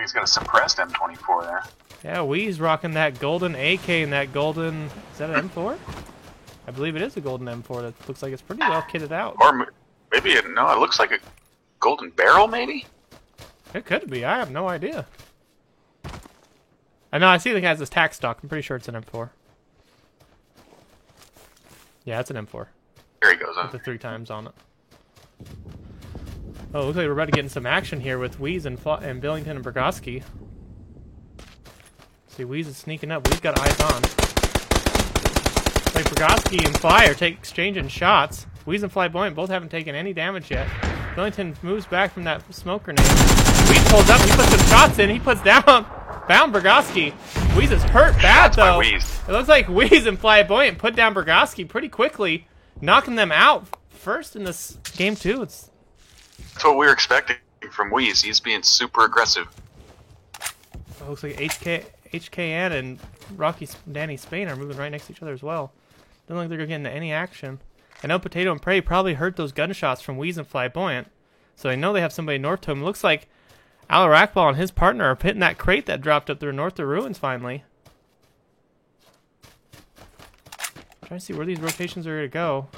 like he's got a suppressed M24 there. Yeah, Wee's rocking that golden AK and that golden... Is that an M4? I believe it is a golden M4 that looks like it's pretty well kitted out. Or maybe, no, it looks like a golden barrel, maybe? It could be. I have no idea. I know, I see it has this tack stock. I'm pretty sure it's an M4. Yeah, it's an M4. There he goes. With the 3 times on it. Oh, looks like we're about to get in some action here with Weeze and Billington and Burgoski. See, Weeze is sneaking up. Weeze got eyes on. Like Burgoski and Fly are exchanging shots. Weeze and Flyboyant both haven't taken any damage yet. Billington moves back from that smoke grenade. Weeze pulls up. He puts some shots in. He puts down Burgoski. Weeze is hurt bad, though. It looks like Weeze and Flyboyant put down Burgoski pretty quickly, knocking them out first in this game, too. That's what we were expecting from Weeze. He's being super aggressive. It looks like HKN and Danny Spain are moving right next to each other as well. Doesn't look like they're getting into any action. I know Potato and Prey probably heard those gunshots from Weeze and Flyboyant, so they know they have somebody north to him. It looks like Alarakbal and his partner are hitting that crate that dropped up there north of Ruins finally. Trying to see where these rotations are going to go.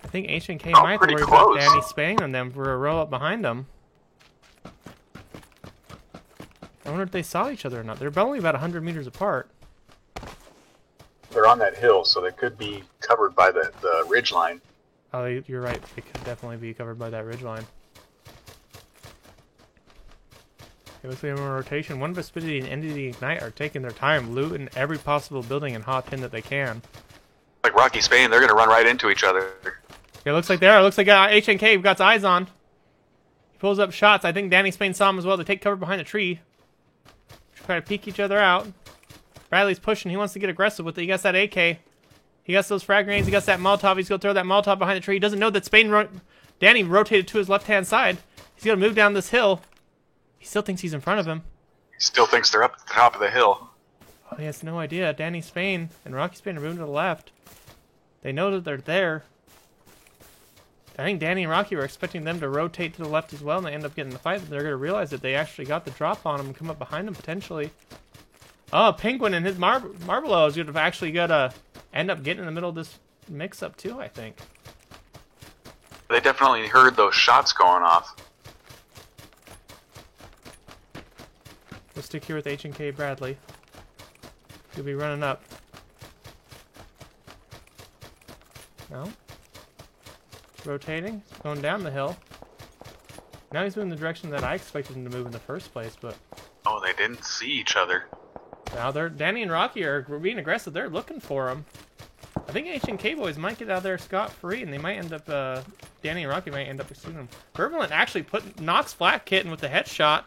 I think HNK might worry about Danny Spain on them for a roll up behind them. I wonder if they saw each other or not. They're only about 100 meters apart. They're on that hill, so they could be covered by the ridge line. Oh, you're right. They could definitely be covered by that ridge line. It looks like in a rotation. One Vespidity and Entity Ignite are taking their time, looting every possible building and hot pin that they can. Like Rocky Spain, they're going to run right into each other. Yeah, it looks like they are. It looks like HNK got his eyes on. He pulls up shots. I think Danny Spain saw him as well. They take cover behind a tree. Try to peek each other out. Bradley's pushing. He wants to get aggressive with it. He got that AK. He got those frag grenades. He got that Molotov. He's going to throw that Molotov behind the tree. He doesn't know that Danny rotated to his left-hand side. He's going to move down this hill. He still thinks he's in front of him. He still thinks they're up at the top of the hill. Oh, he has no idea. Danny Spain and Rocky Spain are moving to the left. They know that they're there. I think Danny and Rocky were expecting them to rotate to the left as well, and they end up getting the fight. But they're going to realize that they actually got the drop on them and come up behind them potentially. Oh, Penguin and his Marbleo is going to actually end up getting in the middle of this mix-up too, I think. They definitely heard those shots going off. We'll stick here with H&K Bradley. He'll be running up. No? Rotating, going down the hill. Now he's moving the direction that I expected him to move in the first place, but... Oh, they didn't see each other. Now Danny and Rocky are being aggressive. They're looking for him. I think H&K boys might get out there scot-free, and they might end up... Danny and Rocky might end up pursuing him. Vervalent actually knocks Flat Kitten with the headshot.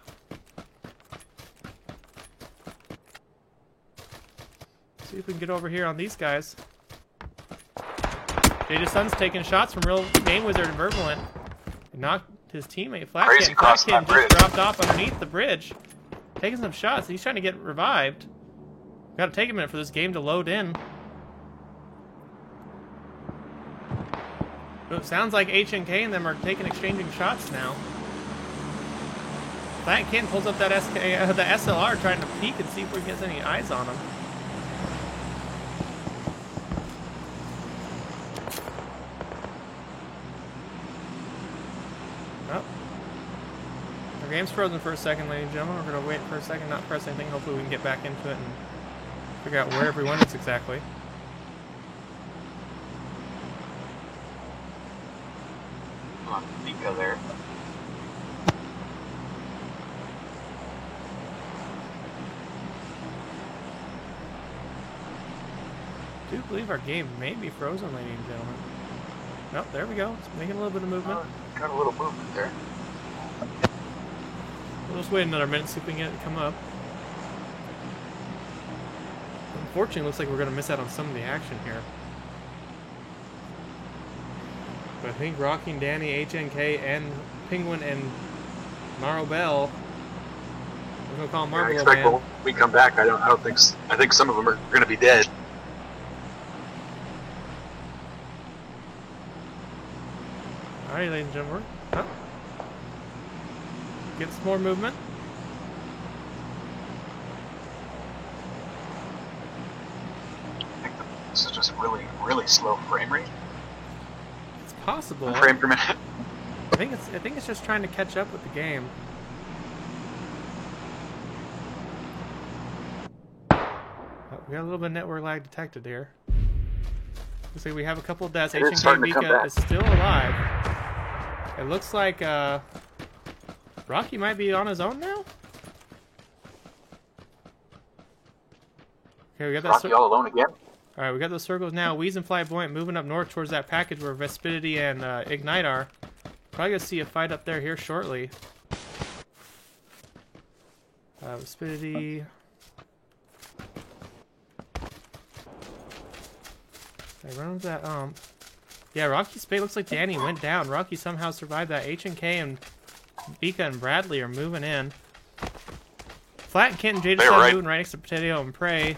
See if we can get over here on these guys. Jada Sun's taking shots from real Game Wizard and Vervalent. He knocked his teammate Flat Kitten. Flat Kitten just dropped off underneath the bridge. Taking some shots. He's trying to get revived. Gotta take a minute for this game to load in. It sounds like H&K and them are exchanging shots now. Flat Kitten pulls up that the SLR trying to peek and see if he gets any eyes on him. Oh. Our game's frozen for a second, ladies and gentlemen. We're going to wait for a second, not press anything. Hopefully we can get back into it and figure out where everyone is exactly. On Mika there. I do believe our game may be frozen, ladies and gentlemen. Nope, there we go. It's making a little bit of movement. Got a little movement there. We'll just wait another minute, see if we can get it to come up. Unfortunately, it looks like we're going to miss out on some of the action here. But I think Rocky and Danny, HNK, and Penguin and Marobell. I'm going to call him Marble I expect Man. when we come back, I think some of them are going to be dead. Alright, ladies and gentlemen. Oh. Get some more movement. This is just really, really slow frame rate. It's possible. Frame per minute. I think it's just trying to catch up with the game. Oh, we got a little bit of network lag detected here. Looks like we have a couple of deaths. It is HNK starting to come Vika back. is still alive. It looks like Rocky might be on his own now. Okay, we got that. Rocky all alone again. All right, we got those circles now. Wheeze and Flyboyant moving up north towards that package where Vespidity and Ignite are. Probably gonna see a fight up there here shortly. Vespidity. I run with that yeah, Rocky's spade looks like Danny went down. Rocky somehow survived that. HNK and Vika and Bradley are moving in. Flat and Kent and Jada Sun moving right next to Potato and Prey.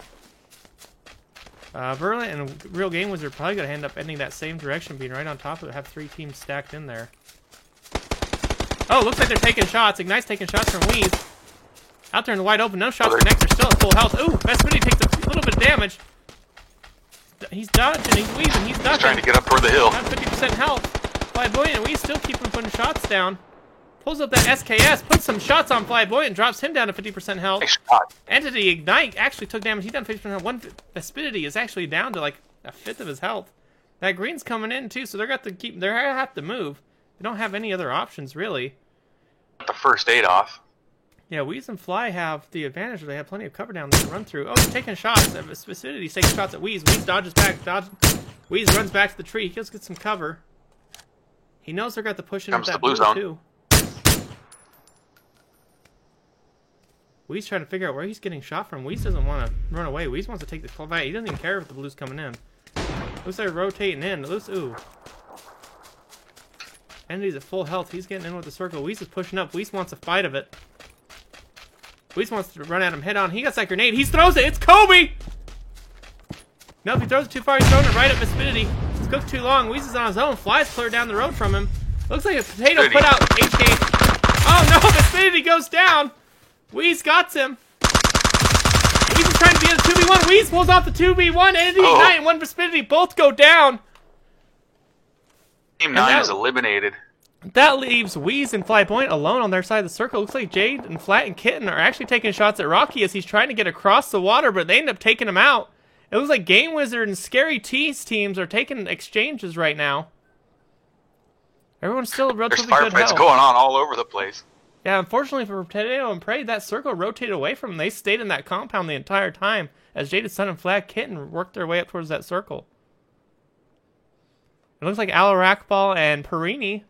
Verlin and Real Game Wizard probably gonna end up ending that same direction, being right on top of it. Have 3 teams stacked in there. Oh, looks like they're taking shots. Ignite's taking shots from Wheeze. Out there in the wide open, no shots connect. They're still at full health. Ooh, Vespidity takes a little bit of damage. He's dodging, he's weaving, he's ducking. He's trying to get up toward the hill. Not 50% health. Flyboyant and we still keep him putting shots down. Pulls up that SKS, puts some shots on Flyboyant, drops him down to 50% health. Nice shot. Entity Ignite actually took damage. He's down 50% health. One Vespidity is actually down to like a fifth of his health. That green's coming in too, so they're gonna have to move. They don't have any other options really. The first aid off. Yeah, Wheeze and Fly have the advantage. They have plenty of cover down there to run through. Oh, he's taking shots. Vespidity taking shots at Wheeze. Wheeze dodges back. Wheeze runs back to the tree. He just gets some cover. He knows they're got the push in Comes that the blue blue zone. too. Wheeze trying to figure out where he's getting shot from. Wheeze doesn't want to run away. Wheeze wants to take the fight. He doesn't even care if the blue's coming in. Looks like they're rotating in. Looks, ooh. Entity's at full health. He's getting in with the circle. Wheeze is pushing up. Wheeze wants a fight of it. Wheeze wants to run at him head on. He gets that grenade. He throws it. It's Kobe! No, if he throws it too far, he's throwing it right at Vespidity. It's cooked too long. Wheeze is on his own. Flies clear down the road from him. Looks like a Potato put out HK. Oh no, Vespidity goes down. Wheeze got him. Wheeze is trying to be in a 2v1. Wheeze pulls off the 2v1. Entity Ignite and one Vespidity both go down. Team 9 is eliminated. That leaves Wheeze and Flyboyant alone on their side of the circle. Looks like Jade and Flat and Kitten are actually taking shots at Rocky as he's trying to get across the water, but they end up taking him out. It looks like Game Wizard and Scary T's teams are taking exchanges right now. Everyone's still relatively good health. There's firefights going on all over the place. Yeah, unfortunately for Potato and Prey, that circle rotated away from them. They stayed in that compound the entire time as Jaded Sun and Flat Kitten worked their way up towards that circle. It looks like Alarakbal and Perini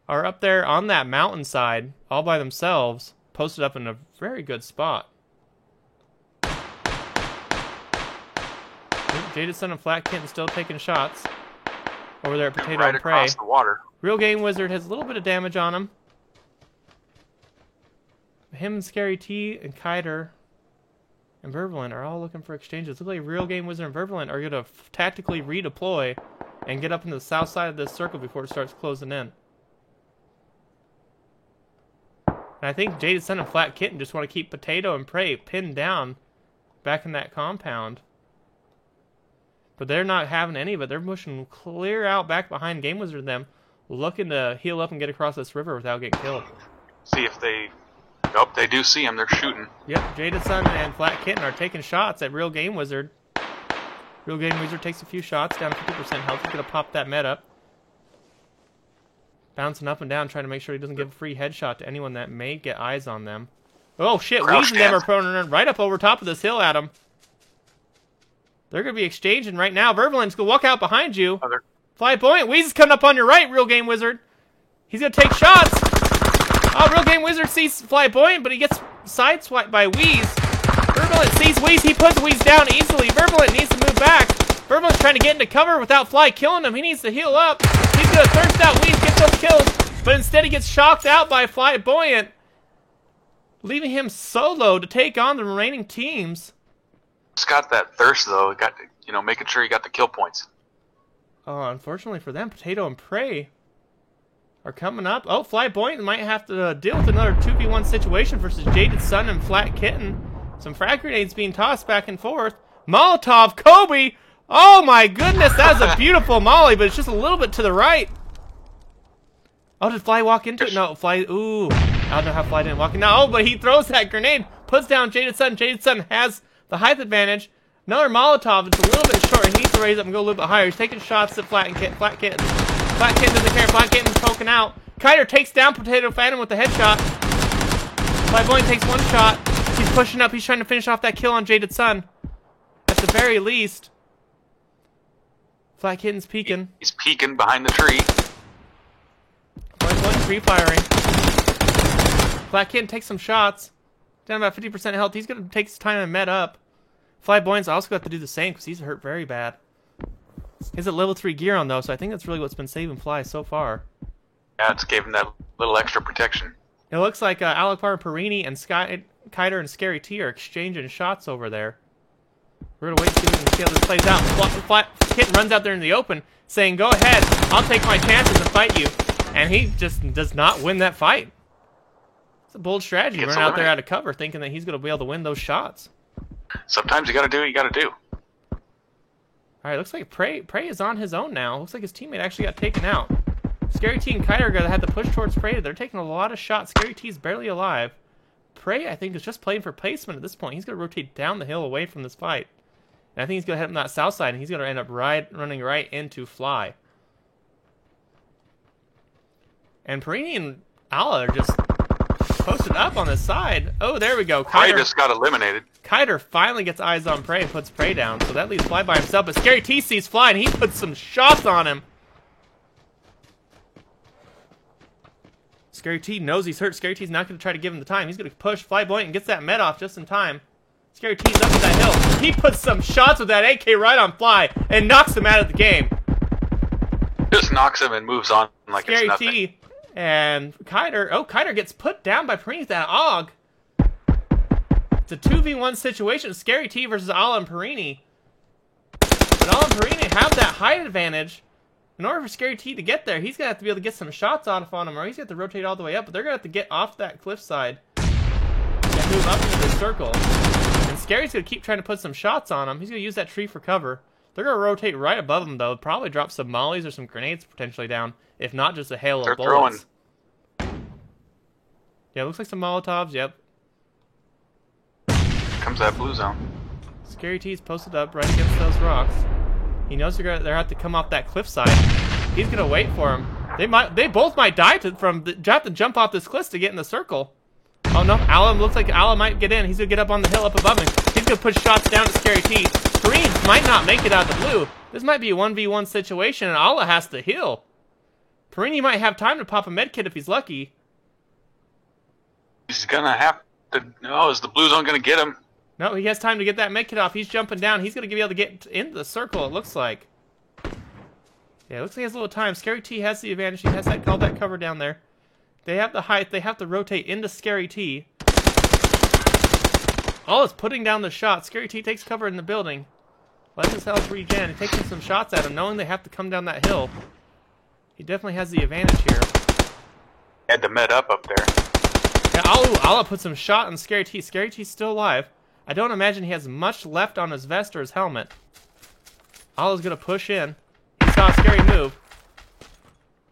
are up there on that mountainside all by themselves, posted up in a very good spot. Jaded Sun and Flat Kitten still taking shots over there at Potato right and Prey. across the water. Real Game Wizard has a little bit of damage on him. Him and Scary T and Kiter and Vervalent are all looking for exchanges. Looks like Real Game Wizard and Vervalent are going to tactically redeploy and get up into the south side of this circle before it starts closing in. And I think Jaded Sun and Flat Kitten just want to keep Potato and Prey pinned down back in that compound. But they're not having any of it. They're pushing clear out back behind Game Wizard and them, looking to heal up and get across this river without getting killed. See if they... Nope, they do see him. They're shooting. Yep, Jaded Sun and Flat Kitten are taking shots at Real Game Wizard. Real Game Wizard takes a few shots, down to 50% health. He's going to pop that med up. Bouncing up and down, trying to make sure he doesn't give a free headshot to anyone that may get eyes on them. Oh shit, Wheeze and them are running right up over top of this hill at him. They're going to be exchanging right now. Vervalent's going to walk out behind you. Flyboyant, Wheeze is coming up on your right, Real Game Wizard. He's going to take shots. Oh, Real Game Wizard sees Flyboyant, but he gets sideswiped by Wheeze. Vervalent sees Wheeze. He puts Wheeze down easily. Vervalent needs to move back. Vervalent's trying to get into cover without Fly killing him. He needs to heal up. He's going to thirst out Wheeze, get those kills, but instead he gets shocked out by Flyboyant, leaving him solo to take on the remaining teams. Just got that thirst, though. He got to, making sure he got the kill points. Oh, unfortunately for them, Potato and Prey are coming up. Oh, Flyboyant might have to deal with another 2v1 situation versus Jaded Sun and Flat Kitten. Some frag grenades being tossed back and forth. Molotov, Kobe! Oh my goodness, that was a beautiful molly, but it's just a little bit to the right. Oh, did Fly walk into it? No, Fly, ooh. I don't know how Fly didn't walk in. No, but he throws that grenade, puts down Jaded Sun. Jaded Sun has the height advantage. Another Molotov, it's a little bit short. He needs to raise up and go a little bit higher. He's taking shots at Flat Kitten. Flat Kitten doesn't care. Flat Kitten's poking out. Kiter takes down Potato Phantom with the headshot. Flyboy takes one shot. He's pushing up. He's trying to finish off that kill on Jaded Sun. At the very least. Flat Kitten's peeking. He's peeking behind the tree. Flyboy's free-firing. Flat Kitten takes some shots. Down about 50% health. He's going to take his time and med up. Flyboy's also got to do the same because he's hurt very bad. He's at level 3 gear on though, so I think that's really what's been saving Fly so far. Yeah, it's gave him that little extra protection. It looks like Alakbar, Perini, and Kiter and Scary T are exchanging shots over there. We're going to wait and see how this plays out. Flat Kitten runs out there in the open saying, go ahead, I'll take my chances and fight you. And he just does not win that fight. It's a bold strategy, running out there out of cover thinking that he's going to be able to win those shots. Sometimes you gotta do what you gotta do. Alright, looks like Prey is on his own now. Looks like his teammate actually got taken out. Scary T and Kiter are gonna have to push towards Prey. They're taking a lot of shots. Scary T is barely alive. Prey, I think, is just playing for placement at this point. He's gonna rotate down the hill away from this fight. And I think he's gonna head on that south side, and he's gonna end up running right into Fly. And Perini and Ala are just posted up on the side. Oh, there we go. Prey just got eliminated. Kiter finally gets eyes on Prey and puts Prey down, so that leaves Fly by himself. But Scary T sees Fly and he puts some shots on him. Scary T knows he's hurt. Scary T's not going to try to give him the time. He's going to push Flyboy and gets that med off just in time. Scary T's up at that hill. He puts some shots with that AK right on Fly and knocks him out of the game. Just knocks him and moves on like Scary it's nothing. T and Kiter. Oh, Kiter gets put down by Perini with that AUG. It's a 2v1 situation. Scary T versus Ala and Perini. But Ala and Perini have that height advantage. In order for Scary T to get there, he's going to have to be able to get some shots off on him, or he's going to have to rotate all the way up. But they're going to have to get off that cliffside and move up into the circle. And Scary's going to keep trying to put some shots on him. He's going to use that tree for cover. They're going to rotate right above him, though. Probably drop some mollies or some grenades potentially down, if not just a hail of bullets. Yeah, looks like some Molotovs, yep. Comes that blue zone. Scary T's posted up right against those rocks. He knows they're gonna have to come off that cliffside. He's gonna wait for him. They both might die have to jump off this cliff to get in the circle. Oh no, Ala looks like Ala might get in. He's gonna get up on the hill up above him. He's gonna push shots down at Scary T. Green might not make it out of the blue. This might be a 1v1 situation and Ala has to heal. Perini might have time to pop a medkit if he's lucky. He's gonna have to. No, is the blue zone gonna get him? No, he has time to get that medkit off. He's jumping down. He's going to be able to get into the circle, it looks like. Yeah, it looks like he has a little time. Scary T has the advantage. He has all that cover down there. They have the height. They have to rotate into Scary T. All is putting down the shot. Scary T takes cover in the building. Lets his health regen. He's taking some shots at him, knowing they have to come down that hill. He definitely has the advantage here. Had to med up there. Yeah, Ala put some shot on Scary T. Scary T's still alive. I don't imagine he has much left on his vest or his helmet. Ala's gonna push in. He saw a Scary move.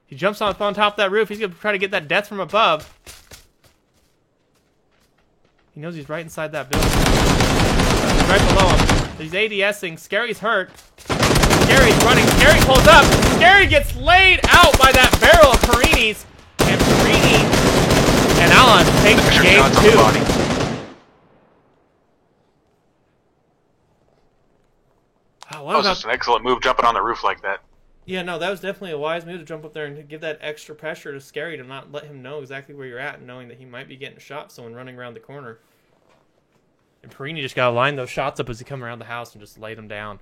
He jumps on top of that roof. He's gonna try to get that death from above. He knows he's right inside that building. He's right below him. He's ADSing. Scary's hurt. Scary's running. Scary pulls up. Scary gets laid out by that barrel of Perini's. And Perini and Ala take game 2. That was just an excellent move, jumping on the roof like that. Yeah, no, that was definitely a wise move to jump up there and to give that extra pressure to Scary to not let him know exactly where you're at, and knowing that he might be getting shot by someone running around the corner. And Perini just got to line those shots up as he come around the house and just laid them down.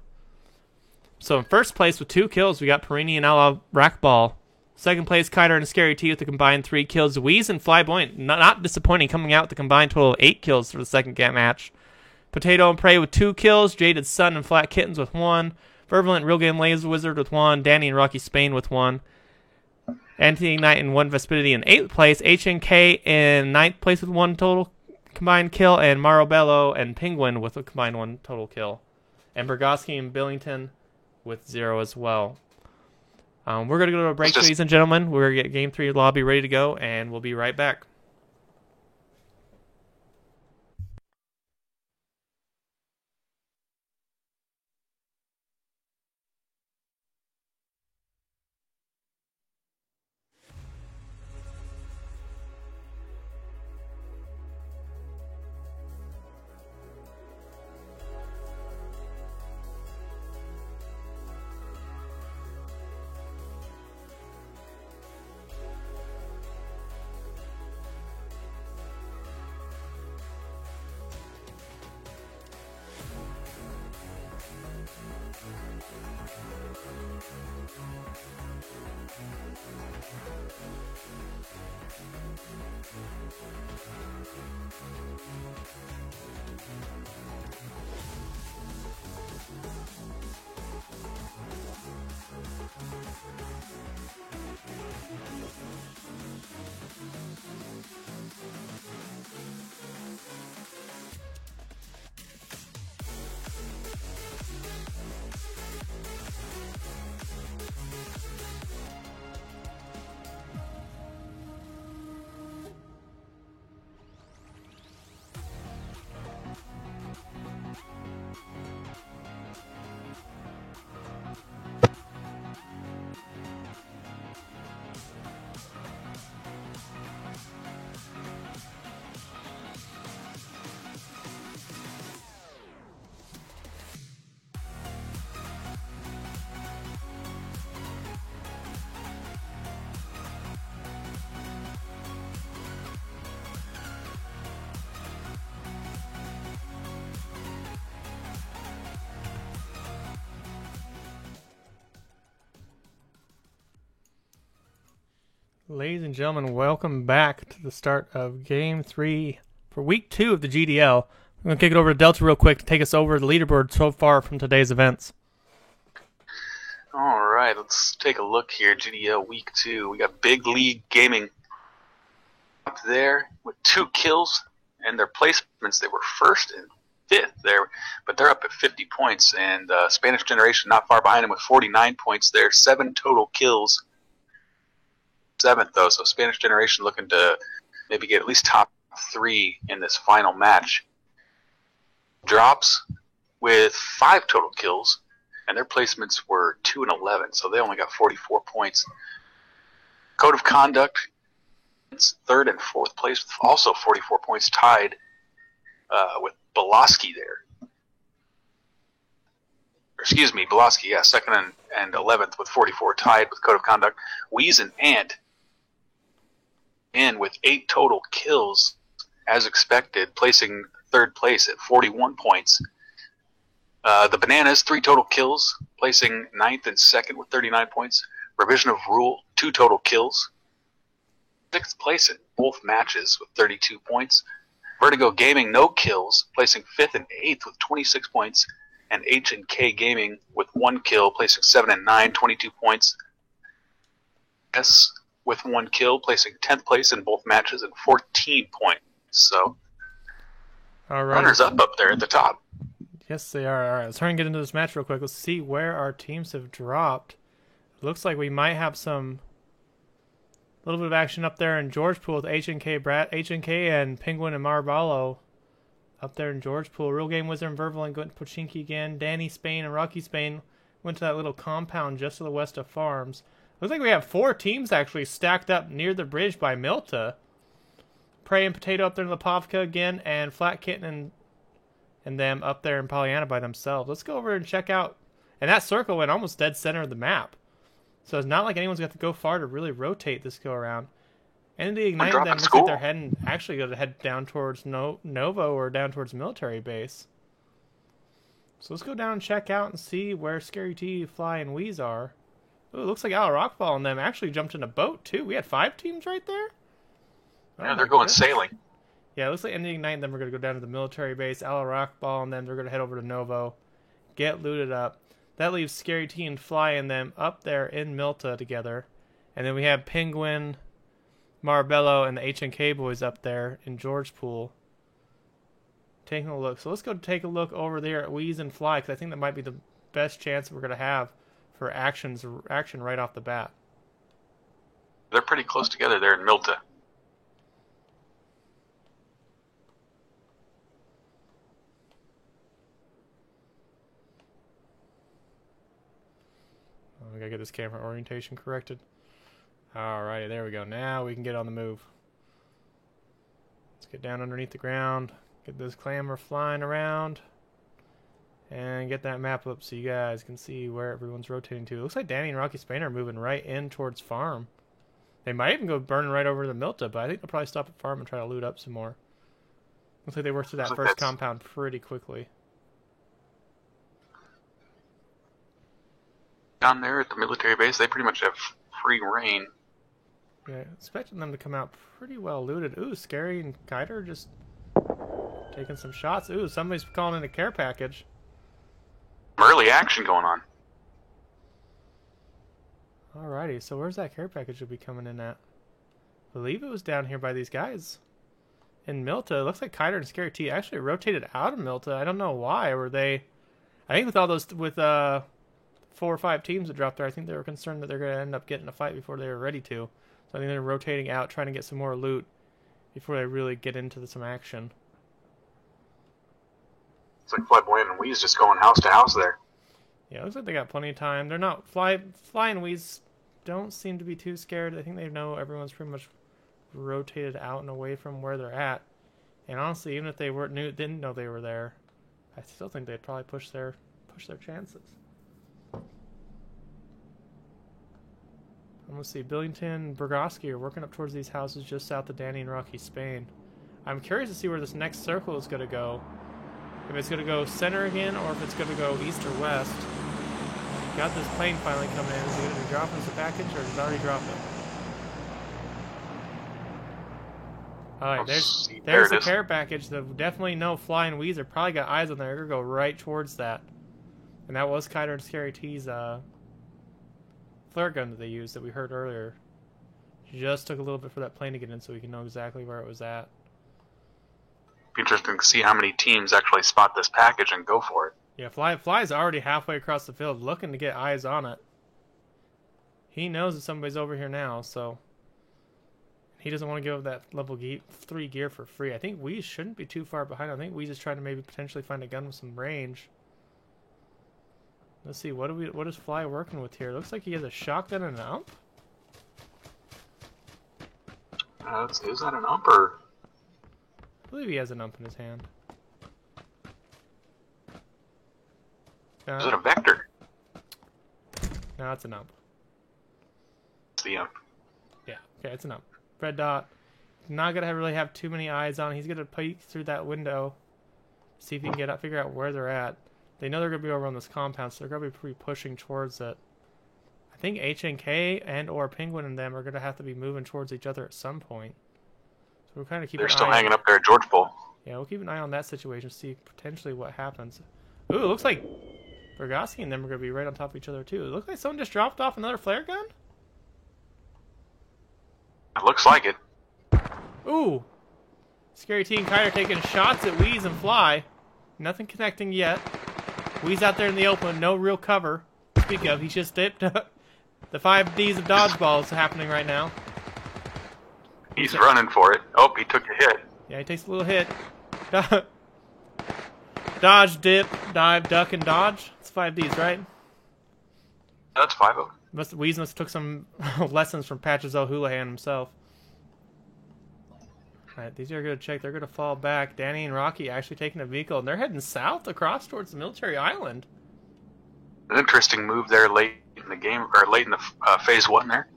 So in first place with 2 kills, we got Perini and Ala Rackball. Second place, Kiter and Scary T with a combined 3 kills. Wheeze and Flyboy, not disappointing, coming out with a combined total of 8 kills for the second match. Potato and Prey with 2 kills. Jaded Sun and Flat Kittens with 1. Virulent Real Game Laser Wizard with 1. Danny and Rocky Spain with 1. Anthony Knight and 1 Vespidity in 8th place. HNK in 9th place with 1 total combined kill. And Marobello and Penguin with a combined 1 total kill. And Bergoski and Billington with 0 as well. We're going to go to a break, Just- ladies and gentlemen. We're going to get Game 3 lobby ready to go, and we'll be right back. Ladies and gentlemen, welcome back to the start of Game 3 for Week 2 of the GDL. I'm going to kick it over to Delta real quick to take us over the leaderboard so far from today's events. All right, let's take a look here. GDL Week 2. We got Big League Gaming up there with 2 kills, and their placements, they were 1st and 5th there, but they're up at 50 points, and Spanish Generation not far behind them with 49 points there, 7 total kills. 7th, though, so Spanish Generation looking to maybe get at least top 3 in this final match. Drops with 5 total kills, and their placements were 2 and 11, so they only got 44 points. Code of Conduct, it's 3rd and 4th place with also 44 points, tied with Belaski there. Excuse me, Belaski, yeah, 2nd and 11th with 44, tied with Code of Conduct. Wheeze and Ant in with 8 total kills, as expected, placing 3rd place at 41 points. The Bananas, 3 total kills, placing 9th and 2nd with 39 points. Revision of Rule, 2 total kills. 6th place in both matches with 32 points. Vertigo Gaming, no kills, placing 5th and 8th with 26 points. And H&K Gaming with 1 kill, placing 7 and 9, 22 points. S with 1 kill, placing 10th place in both matches and 14 points. So, All right. runners up there at the top. Yes, they are. All right, let's try and get into this match real quick. Let's see where our teams have dropped. It looks like we might have some little bit of action up there in Georgepool with H&K and Penguin and Marballo up there in Georgepool. Real Game Wizard and Vervalin going to Pochinki again. Danny Spain and Rocky Spain went to that little compound just to the west of Farms. Looks like we have 4 teams actually stacked up near the bridge by Milta. Prey and Potato up there in Lipovka again, and Flat Kitten and them up there in Pollyanna by themselves. Let's go over and check out. And that circle went almost dead center of the map. So it's not like anyone's got to go far to really rotate this go around. And the Ignite them looks like they're heading, actually going to head down towards Novo or down towards military base. So let's go down and check out and see where Scary T, Fly, and Wheeze are. Ooh, it looks like Al Rockball and them actually jumped in a boat too. We had 5 teams right there? Yeah, they're going sailing. Yeah, it looks like ending Ignite and them are going to go down to the military base. Al Rockball and them, they're going to head over to Novo. Get looted up. That leaves Scary T and Fly and them up there in Milta together. And then we have Penguin, Marbello, and the H&K boys up there in Georgepool. Taking a look. So let's go take a look over there at Wheeze and Fly, because I think that might be the best chance we're gonna have for action right off the bat. They're pretty close together there in Milta. Oh, we gotta get this camera orientation corrected. Alrighty, there we go. Now we can get on the move. Let's get down underneath the ground, get this clamor flying around, and get that map up so you guys can see where everyone's rotating to. It looks like Danny and Rocky Spain are moving right in towards farm. They might even go burning right over to the Milta, but I think they'll probably stop at farm and try to loot up some more. Looks like they worked through that first compound pretty quickly. Down there at the military base, they pretty much have free reign. Yeah, expecting them to come out pretty well looted. Ooh, Scary and Kiter just taking some shots. Ooh, somebody's calling in a care package. Some early action going on. Alrighty, so where's that care package will be coming in at? I believe it was down here by these guys. In Milta, it looks like Kiter and Scary T actually rotated out of Milta. I don't know why. Were they... I think with all those... with 4 or 5 teams that dropped there, I think they were concerned that they're going to end up getting a fight before they were ready to. So I think they're rotating out, trying to get some more loot before they really get into some action. It's like Flamboyant and Wee's just going house to house there. Yeah, it looks like they got plenty of time. They're not... Fly and Weez don't seem to be too scared. I think they know everyone's pretty much rotated out and away from where they're at. And honestly, even if they didn't know they were there, I still think they'd probably push their chances. And let's see, Billington and Burgoski are working up towards these houses just south of Danny and Rocky Spain. I'm curious to see where this next circle is going to go. If it's going to go center again, or if it's going to go east or west. Got this plane finally coming in. Is it going to drop as a package, or does it already drop it? Alright, there's the care package. The definitely no Flying Weezer. Probably got eyes on there. They're going to go right towards that. And that was Kiter and Scary T's flare gun that they used that we heard earlier. Just took a little bit for that plane to get in so we can know exactly where it was at. Be interesting to see how many teams actually spot this package and go for it. Yeah, Fly's already halfway across the field looking to get eyes on it. He knows that somebody's over here now, so he doesn't want to give up that level 3 gear for free. I think Weez shouldn't be too far behind. I think Weez is trying to maybe potentially find a gun with some range. Let's see, what is Fly working with here? Looks like he has a shotgun and an ump. Is that an ump or? I believe he has an ump in his hand. Is it a Vector? No, it's an ump. It's the ump. Yeah, okay, it's an ump. Red dot. Not gonna really have too many eyes on. He's gonna peek through that window, see if he can figure out where they're at. They know they're gonna be over on this compound, so they're gonna be pushing towards it. I think HNK and or Penguin and them are gonna have to be moving towards each other at some point. So we're kind of keeping. They're still hanging up there at George Bull. Yeah, we'll keep an eye on that situation, see potentially what happens. Ooh, it looks like Burgoski and them are gonna be right on top of each other too. It looks like someone just dropped off another flare gun. It looks like it. Ooh, Scary T and Kiter taking shots at Weez and Fly. Nothing connecting yet. Weez out there in the open, no real cover. Speak of, he's just dipped. The 5 Ds of dodgeball is happening right now. He's running for it. Oh, he took a hit. Yeah, he takes a little hit. Dodge, dip, dive, duck, and dodge. It's 5 Ds, right? That's 5-0. Weez must have took some lessons from Patches O'Houlihan himself. Alright, these are going to check. They're going to fall back. Danny and Rocky actually taking a vehicle, and they're heading south across towards the military island. An interesting move there late in the game, or late in the phase 1 there.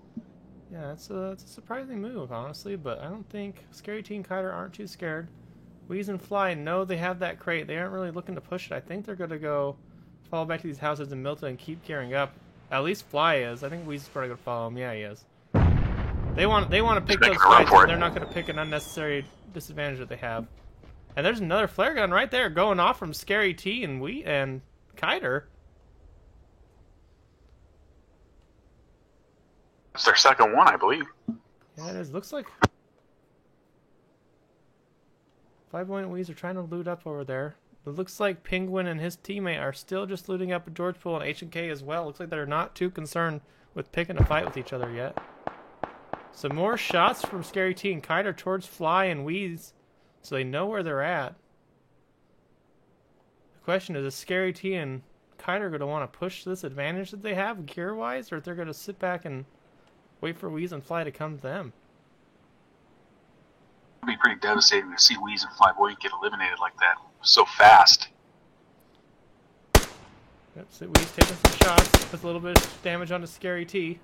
Yeah, it's a surprising move, honestly, but I don't think Scary T and Kiter aren't too scared. Weez and Fly know they have that crate. They aren't really looking to push it. I think they're going to go fall back to these houses in Milton and keep gearing up. At least Fly is. I think Weez is probably going to follow him. Yeah, he is. They want to pick those fights, and they're not going to pick an unnecessary disadvantage that they have. And there's another flare gun right there going off from Scary T and Kiter. It's their second one, I believe. Yeah, it is. Looks like 5 Point Weez are trying to loot up over there. It looks like Penguin and his teammate are still just looting up at George Pool and H&K as well. Looks like they're not too concerned with picking a fight with each other yet. Some more shots from Scary T and Kiter towards Fly and Wheeze, so they know where they're at. The question is Scary T and Kiter going to want to push this advantage that they have gear-wise, or if they're going to sit back and wait for Wheeze and Fly to come to them? It'd be pretty devastating to see Wheeze and Flyboy get eliminated like that so fast. Yep, so Wheeze taking some shots, puts a little bit of damage onto Scary T.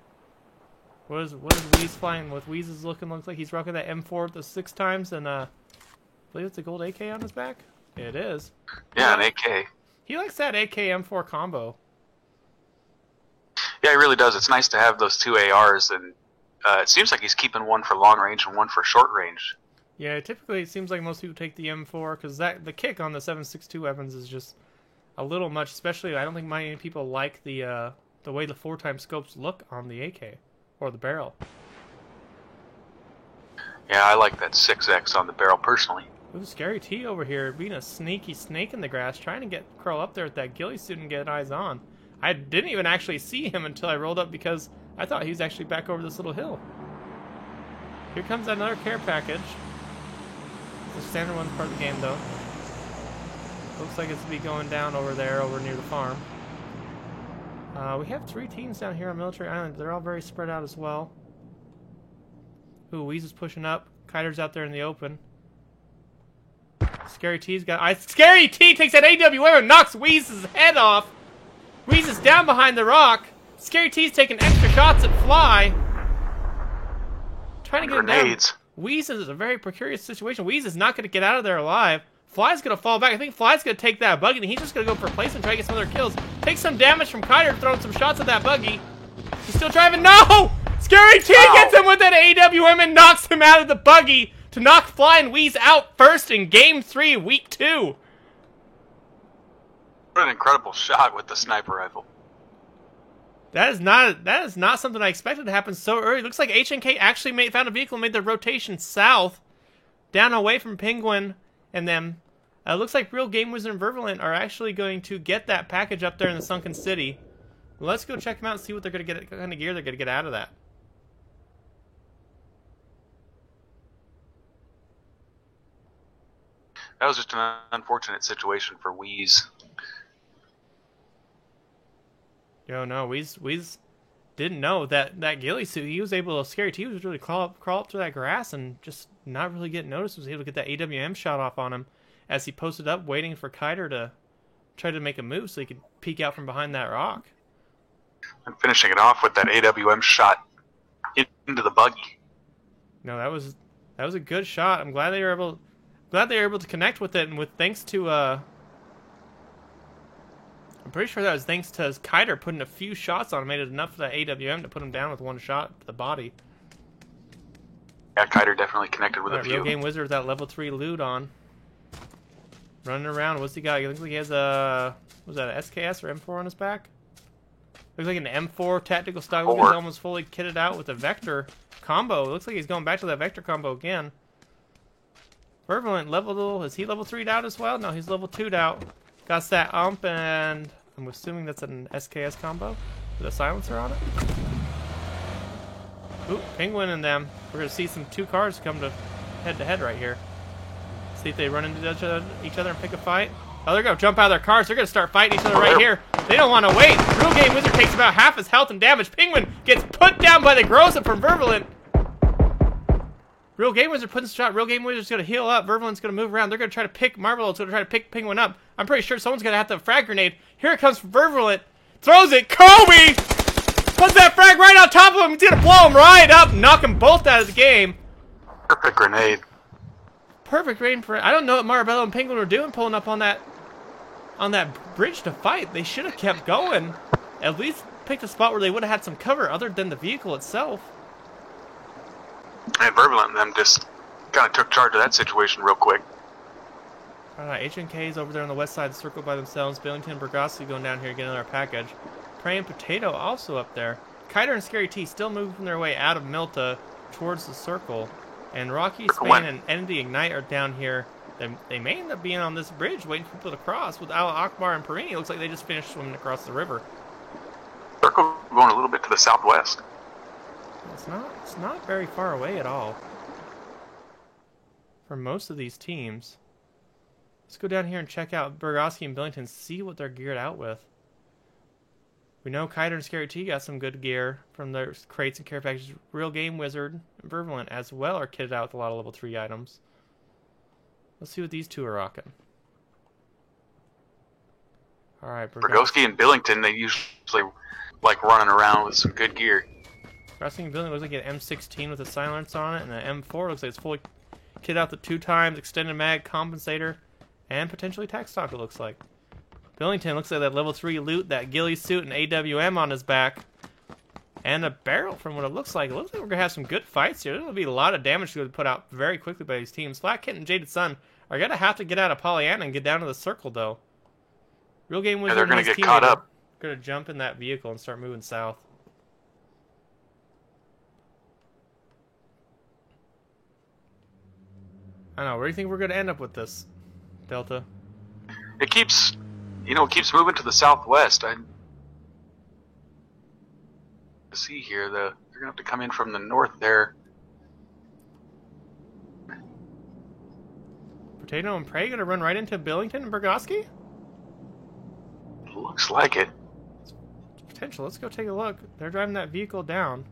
What is Wheeze flying with? Wheeze is looks like he's rocking that M4 the 6 times, and I believe it's a gold AK on his back. It is. Yeah, an AK. He likes that AK M4 combo. Yeah, he really does. It's nice to have those 2 ARs, and it seems like he's keeping one for long range and one for short range. Yeah, typically it seems like most people take the M4 because the kick on the 7.62 weapons is just a little much. Especially, I don't think many people like the way the 4x scopes look on the AK or the barrel. Yeah, I like that 6X on the barrel personally. Ooh, Scary T over here being a sneaky snake in the grass, trying to crawl up there with that ghillie suit and get eyes on. I didn't even actually see him until I rolled up because I thought he was actually back over this little hill. Here comes another care package. The standard one's part of the game, though. Looks like it's to be going down over there, over near the farm. We have 3 teams down here on Military Island. They're all very spread out as well. Ooh, Wheeze is pushing up. Kiter's out there in the open. Scary T's got... Scary T takes that AWM and knocks Wheeze's head off. Wheeze is down behind the rock. Scary T's taking extra shots at Fly. Trying to get him down. Wheeze is a very precarious situation. Wheeze is not going to get out of there alive. Fly's going to fall back. I think Fly's going to take that buggy, and he's just going to go for place and try to get some other kills. Take some damage from Kiter, throwing some shots at that buggy. He's still driving. No! Scary T gets him with that AWM and knocks him out of the buggy to knock Fly and Wheeze out first in Game 3, Week 2. What an incredible shot with the sniper rifle. That is not something I expected to happen so early. Looks like HNK actually found a vehicle and made the rotation south, down away from Penguin and them. Looks like Real Game Wizard and Vervalent are actually going to get that package up there in the Sunken City. Let's go check them out and see what they're going to get, what kind of gear they're going to get out of that. That was just an unfortunate situation for Wheeze. Yo, no, Wheeze didn't know that ghillie suit. He was able to, Scary T was really crawl up through that grass and just not really get noticed. Was able to get that AWM shot off on him as he posted up, waiting for Kiter to try to make a move so he could peek out from behind that rock. And finishing it off with that AWM shot into the buggy. No, that was a good shot. I'm glad they were able to connect with it, and with thanks to I'm pretty sure that was thanks to Kiter putting a few shots on him, made it enough for that AWM to put him down with one shot to the body. Yeah, Kiter definitely connected with a few. Real Game Wizard with that level 3 loot on. Running around. What's he got? He looks like he has a... Was that an SKS or M4 on his back? Looks like an M4 tactical stock. Looks like he's almost fully kitted out with a Vector combo. Looks like he's going back to that Vector combo again. Vervalent level... Is he level 3'd out as well? No, he's level 2'd out. Got that ump, and I'm assuming that's an SKS combo with a silencer on it. Ooh, Penguin and them. We're going to see some 2 cars come to head-to-head right here. See if they run into each other and pick a fight. Oh, they're going to jump out of their cars. They're going to start fighting each other right here. They don't want to wait. Real Game Wizard takes about half his health and damage. Penguin gets put down by the Groza from Vervalent. Real Game Wizard puts a shot. Real Game Wizard's going to heal up. Vervalent's going to move around. They're going to try to pick Marvel's going to try to pick Penguin up. I'm pretty sure someone's going to have to frag grenade. Here it comes from Vervalent. Throws it. Kobe puts that frag right on top of him. He's going to blow him right up and knock them both out of the game. Perfect grenade. Perfect rain for... I don't know what Marabello and Penguin were doing pulling up on that bridge to fight. They should have kept going. At least picked a spot where they would have had some cover other than the vehicle itself. And Vervalent and them just kind of took charge of that situation real quick. Alright, HNK's over there on the west side, circled by themselves. Billington and Bergossi going down here getting our package. Prey and Potato also up there. Kiter and Scary T still moving their way out of Milta towards the circle. And Rocky, Spain, and Entity Ignite are down here They may end up being on this bridge waiting for people to cross. With Al Akbar and Perini, it looks like they just finished swimming across the river. Circle going a little bit to the southwest. It's not very far away at all. For most of these teams. Let's go down here and check out Burgoski and Billington, see what they're geared out with. We know Kiter and Scary T got some good gear from their crates and care packages. Real Game Wizard and Vervalent as well are kitted out with a lot of level 3 items. Let's see what these two are rocking. Alright, Burgoski and Billington, they usually like running around with some good gear. Burgoski and Billington looks like an M16 with a silence on it, and an M4 looks like it's fully kitted out the 2 times, extended mag, compensator, and potentially tac stock, it looks like. Billington looks like that level 3 loot, that ghillie suit, and AWM on his back. And a barrel from what it looks like. It looks like we're going to have some good fights here. There's going to be a lot of damage to be put out very quickly by these teams. Flat Kit and Jaded Sun are going to have to get out of Pollyanna and get down to the circle, though. Real Game Wizard they're and going his to get caught teammate up. are going to jump in that vehicle and start moving south. I don't know. Where do you think we're going to end up with this, Delta? It keeps moving to the southwest. I see here, they're going to have to come in from the north there. Potato and Prey going to run right into Billington and Burgoski? Looks like it. Potential. Let's go take a look. They're driving that vehicle down.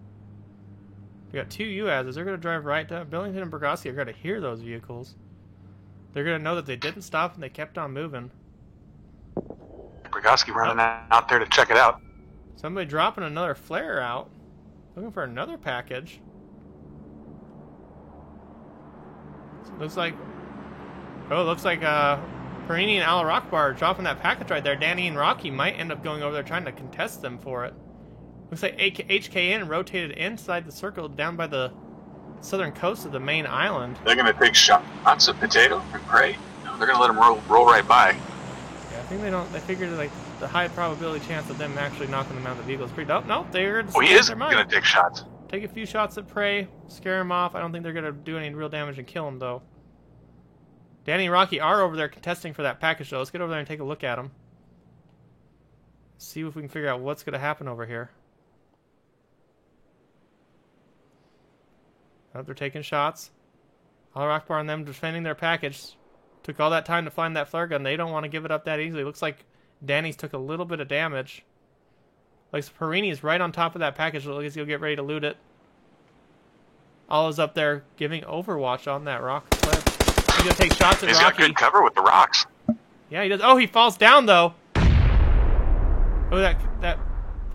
We got 2 UAZs. They're going to drive right down. Billington and Burgoski are going to hear those vehicles. They're going to know that they didn't stop and they kept on moving. Burgoski running out there to check it out. Somebody dropping another flare out. Looking for another package. Looks like Perini and Al Rakbar are dropping that package right there. Danny and Rocky might end up going over there trying to contest them for it. Looks like HKN rotated inside the circle down by the southern coast of the main island. They're going to take shots at Potato and Prey. No, they're going to let them roll right by. Yeah, I think they figured like the high probability chance of them actually knocking them out of the vehicle is pretty dope. Nope, they're Oh, he is going to take shots. Take a few shots at Prey, scare him off. I don't think they're going to do any real damage and kill him, though. Danny and Rocky are over there contesting for that package, though. Let's get over there and take a look at them. See if we can figure out what's going to happen over here. Oh, they're taking shots. Al Rakbar and them defending their package. Took all that time to find that flare gun. They don't want to give it up that easily. Looks like Danny's took a little bit of damage. Like Perini is right on top of that package. Looks like he'll get ready to loot it. All is up there giving Overwatch on that rock cliff. He's gonna take shots at He's Rocky. got good cover with the rocks. Yeah, he does. Oh, he falls down though. Oh, that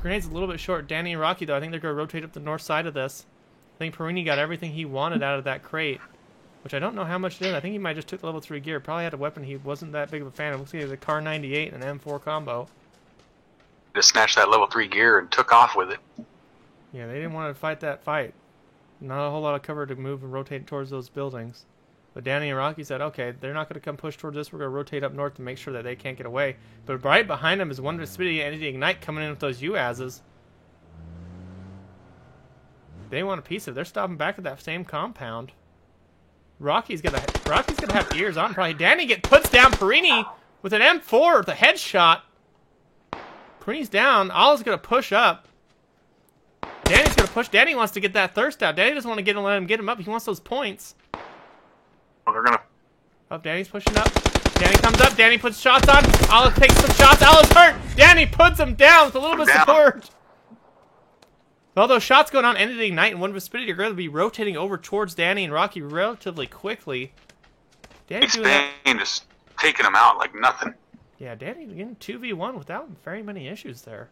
grenade's a little bit short. Danny and Rocky though, I think they're gonna rotate up the north side of this. I think Perini got everything he wanted out of that crate, which I don't know how much it is. I think he might just took level 3 gear. Probably had a weapon he wasn't that big of a fan of. Looks like he has a Kar 98 and an M4 combo. Just snatched that level 3 gear and took off with it. Yeah, they didn't want to fight that fight. Not a whole lot of cover to move and rotate towards those buildings. But Danny and Rocky said, okay, they're not going to come push towards this. We're going to rotate up north to make sure that they can't get away. But right behind them is one Vespidity and Ignite coming in with those UAZs. They want a piece of it. They're stopping back at that same compound. Rocky's gonna have ears on probably. Danny puts down Perini with an M4 with a headshot. Perini's down. Olive's gonna push up. Danny's gonna push. Danny wants to get that thirst out. Danny doesn't want to let him get him up. He wants those points. Well, they're gonna. Oh, Danny's pushing up. Danny comes up. Danny puts shots on. Olive takes some shots. Olive's hurt. Danny puts him down with a little bit of support. All those shots going on ended Ignite, and one Vespidity are going to be rotating over towards Danny and Rocky relatively quickly. Danny's doing that. Spain just taking them out like nothing. Yeah, Danny getting 2v1 without very many issues there.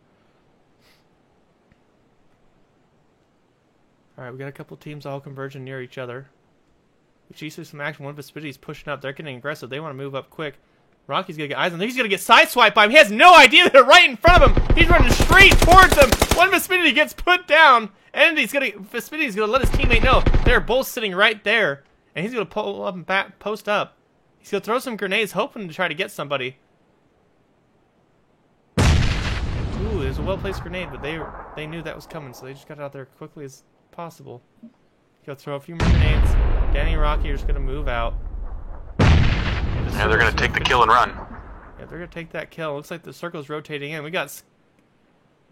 Alright, we got a couple teams all converging near each other. We see some action. One Vespidity's pushing up. They're getting aggressive. They want to move up quick. Rocky's going to get eyes on them. He's going to get sideswiped by him. He has no idea they're right in front of him. He's running straight towards them. One Vespidity gets put down. And Vespidity's going to let his teammate know they're both sitting right there. And he's going to pull up and post up. He's going to throw some grenades, hoping to try to get somebody. Ooh, there's a well-placed grenade, but they knew that was coming, so they just got out there as quickly as possible. He's going to throw a few more grenades. Danny and Rocky are just going to move out. Yeah, they're going to take the kill and run. Yeah, they're going to take that kill. Looks like the circle's rotating in. We got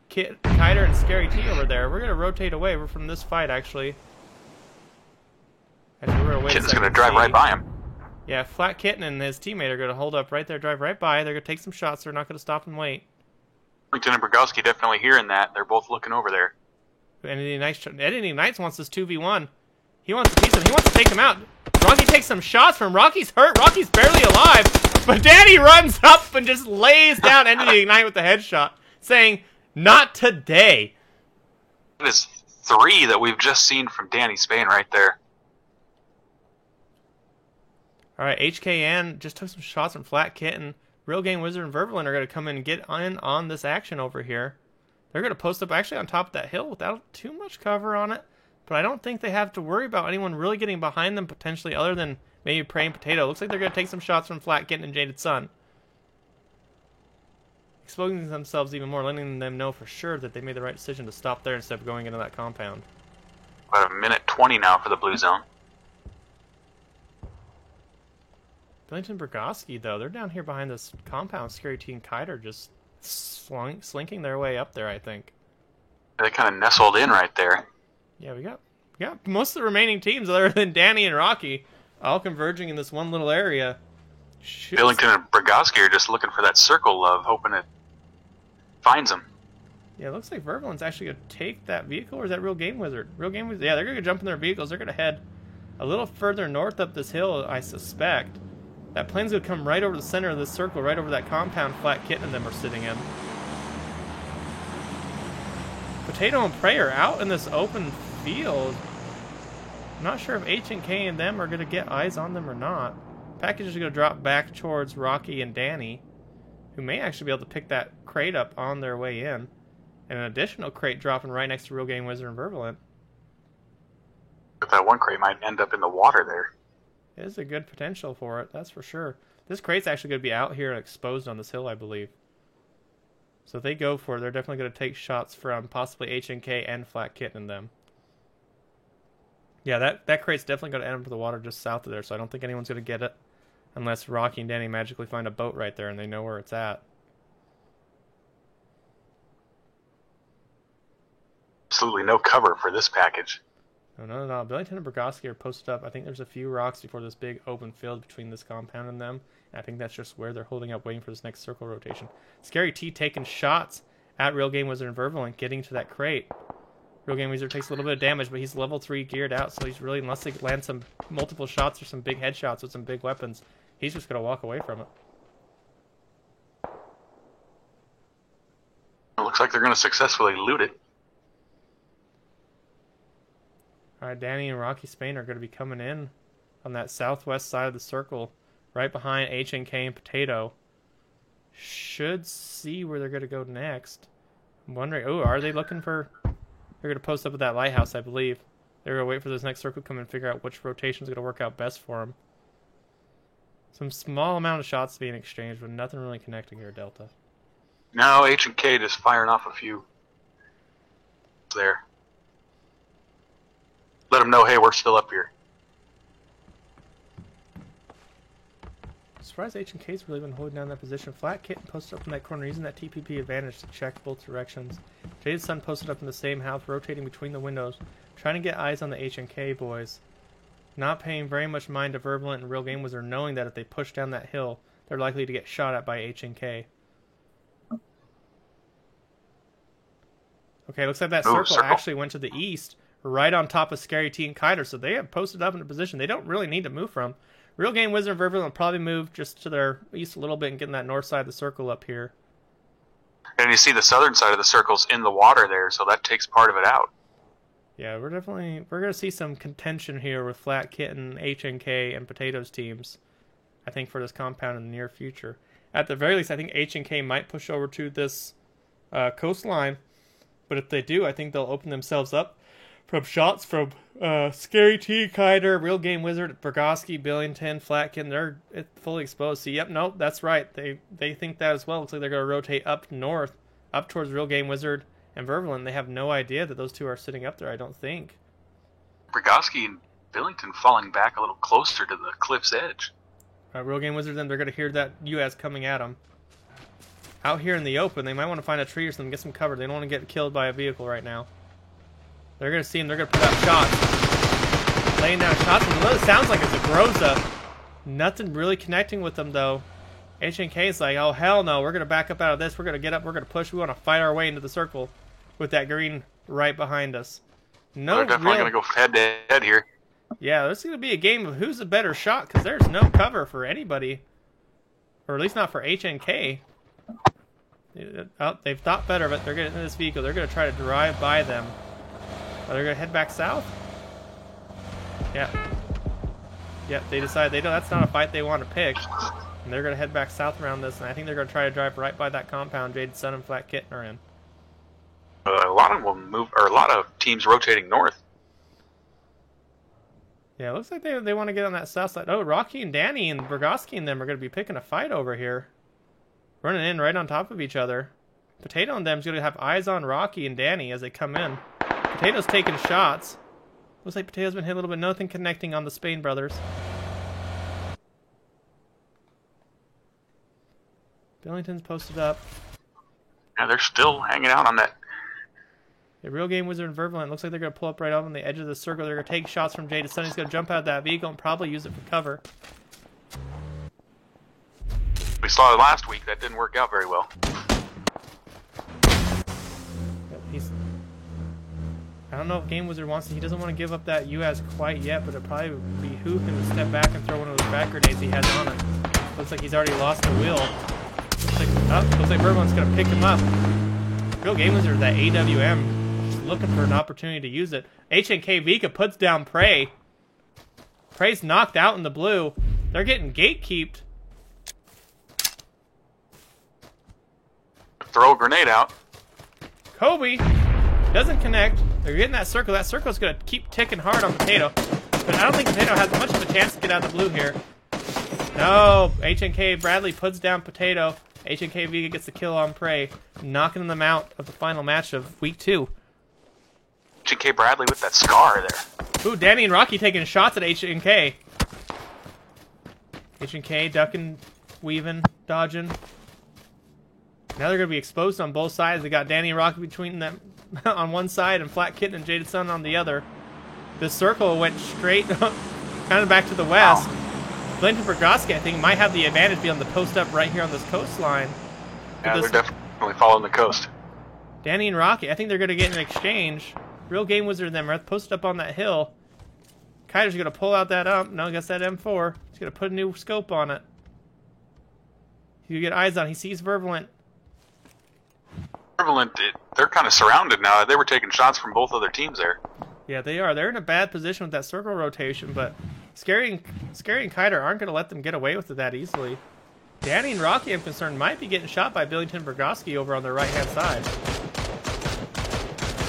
Kiter and Scary T over there. We're going to rotate away. We're from this fight, actually. Actually, we're going to wait a second. Kitten's going to drive right by him. Yeah, Flat Kitten and his teammate are going to hold up right there, drive right by. They're going to take some shots. They're not going to stop and wait. Billington and Brogowski definitely hearing that. They're both looking over there. Eddie Knights wants this 2v1. He wants to piece him. He wants to take him out. Rocky takes some shots from Rocky's hurt. Rocky's barely alive. But Danny runs up and just lays down Eddie Knight with the headshot, saying, "Not today." That is 3 that we've just seen from Danny Spain right there. All right, HKN just took some shots from Flat Kitten. Real Game Wizard and Vervalin are going to come in and get in on this action over here. They're going to post up actually on top of that hill without too much cover on it. But I don't think they have to worry about anyone really getting behind them potentially other than maybe Prey and Potato. Looks like they're going to take some shots from Flat Kitten and Jaded Sun. Exposing themselves even more, letting them know for sure that they made the right decision to stop there instead of going into that compound. About a minute 20 now for the blue zone. Billington Brogowski, though, they're down here behind this compound. Scary T and Kiter just slinking their way up there, I think. They kind of nestled in right there. Yeah, we got most of the remaining teams, other than Danny and Rocky, all converging in this one little area. Billington and Brogowski are just looking for that circle love, hoping it finds them. Yeah, it looks like Vervalin's actually going to take that vehicle, or is that Real Game Wizard? Real Game Wizard, yeah, they're going to jump in their vehicles. They're going to head a little further north up this hill, I suspect. That plane's going to come right over the center of this circle, right over that compound Flat Kitten and them are sitting in. Potato and Prey are out in this open field. I'm not sure if H&K and them are going to get eyes on them or not. Package is going to drop back towards Rocky and Danny, who may actually be able to pick that crate up on their way in. And an additional crate dropping right next to Real Game Wizard and Vervalin. But that one crate might end up in the water there. There's a good potential for it, that's for sure. This crate's actually going to be out here and exposed on this hill, I believe. So if they go for it, they're definitely going to take shots from possibly H&K and Flat Kitten and them. Yeah, that crate's definitely going to end up in the water just south of there, so I don't think anyone's going to get it. Unless Rocky and Danny magically find a boat right there and they know where it's at. Absolutely no cover for this package. No. Billington and Brogowski are posted up. I think there's a few rocks before this big open field between this compound and them. And I think that's just where they're holding up, waiting for this next circle rotation. Scary T taking shots at Real Game Wizard and Vervalin, getting to that crate. Real Game Wizard takes a little bit of damage, but he's level 3 geared out, so he's really, unless they land some multiple shots or some big headshots with some big weapons, he's just going to walk away from it. It looks like they're going to successfully loot it. Alright, Danny and Rocky Spain are going to be coming in on that southwest side of the circle, right behind H&K and Potato. Should see where they're going to go next. I'm wondering, are they looking for... They're going to post up at that lighthouse, I believe. They're going to wait for this next circle to come and figure out which rotation is going to work out best for them. Some small amount of shots being exchanged, but nothing really connecting here, Delta. No, H&K just firing off a few there. Let them know, hey, we're still up here. Surprised H&K's really been holding down that position. Flat Kitten posted up in that corner, using that TPP advantage to check both directions. Jaded Sun posted up in the same house, rotating between the windows, trying to get eyes on the H&K boys. Not paying very much mind to Vervalin and Real Game Wizard, knowing that if they push down that hill, they're likely to get shot at by H&K. Okay, looks like that circle actually went to the east, right on top of Scary T and Kiter, so they have posted up in a position they don't really need to move from. Real Game Wizard and Vervalin will probably move just to their east a little bit and get in that north side of the circle up here. And you see the southern side of the circle's in the water there, so that takes part of it out. Yeah, we're going to see some contention here with Flat Kitten, H&K, and Potatoes teams, I think, for this compound in the near future. At the very least, I think H&K might push over to this coastline, but if they do, I think they'll open themselves up from shots from Scary T, Kiter, Real Game Wizard, Brogowski, Billington, Flat Kitten. They're fully exposed. See, yep, nope, that's right. They think that as well. Looks like they're going to rotate up north, up towards Real Game Wizard and Vervalin. They have no idea that those two are sitting up there, I don't think. Brogowski and Billington falling back a little closer to the cliff's edge. Real Game Wizard, then they're going to hear that US coming at them. Out here in the open, they might want to find a tree or something, get some cover. They don't want to get killed by a vehicle right now. They're going to see him. They're going to put out shots. Laying down shots. And it sounds like it's a Groza. Nothing really connecting with them, though. HNK is like, oh, hell no. We're going to back up out of this. We're going to get up. We're going to push. We want to fight our way into the circle with that green right behind us. No, they're definitely going to go head to head here. Yeah, there's going to be a game of who's the better shot, because there's no cover for anybody. Or at least not for HNK. Oh, they've thought better of it. They're getting in this vehicle. They're going to try to drive by them. Oh, they're going to head back south? Yeah. Yeah, they decide that's not a fight they want to pick. And they're going to head back south around this, and I think they're going to try to drive right by that compound Jaded Sun and Flat Kitten are in. A lot of them move, or a lot of teams rotating north. Yeah, it looks like they want to get on that south side. Oh, Rocky and Danny and Burgoski and them are going to be picking a fight over here. Running in right on top of each other. Potato and them's going to have eyes on Rocky and Danny as they come in. Potato's taking shots. Looks like Potato's been hit a little bit. Nothing connecting on the Spain brothers. Billington's posted up. Yeah, they're still hanging out on that. The Real Game Wizard and Vervalent looks like they're going to pull up right up on the edge of the circle. They're going to take shots from Jaded Sun. He's going to jump out of that vehicle and probably use it for cover. We saw it last week. That didn't work out very well. I don't know if Game Wizard wants to. He doesn't want to give up that US quite yet, but it probably would behoove him to step back and throw one of those back grenades he has on it. Looks like he's already lost the wheel. Looks like Vervalent's going to pick him up. Real Game Wizard, that AWM, just looking for an opportunity to use it. HNK Vika puts down Prey. Prey's knocked out in the blue. They're getting gatekeeped. Throw a grenade out. Kobe doesn't connect. They're getting that circle. That circle's going to keep ticking hard on Potato. But I don't think Potato has much of a chance to get out of the blue here. No, HNK Bradley puts down Potato. HNK Vega gets the kill on Prey, knocking them out of the final match of week 2. HNK Bradley with that scar there. Ooh, Danny and Rocky taking shots at HNK. HNK ducking, weaving, dodging. Now they're going to be exposed on both sides. They got Danny and Rocky between them on one side and Flat Kitten and Jaded Sun on the other. This circle went straight kind of back to the west. Wow. Billington Burgoski, I think, might have the advantage being on the post up right here on this coastline. Yeah, they're definitely following the coast. Danny and Rocky, I think they're going to get an exchange. Real Game Wizard and them are posted up on that hill. Kiter's going to pull out that no, I guess that M4. He's going to put a new scope on it. You get eyes on. He sees Vervalent. Vervalent, they're kind of surrounded now. They were taking shots from both other teams there. Yeah, they are. They're in a bad position with that circle rotation, but Scary and Kiter aren't going to let them get away with it that easily. Danny and Rocky, I'm concerned, might be getting shot by Billington Burgoski over on their right-hand side.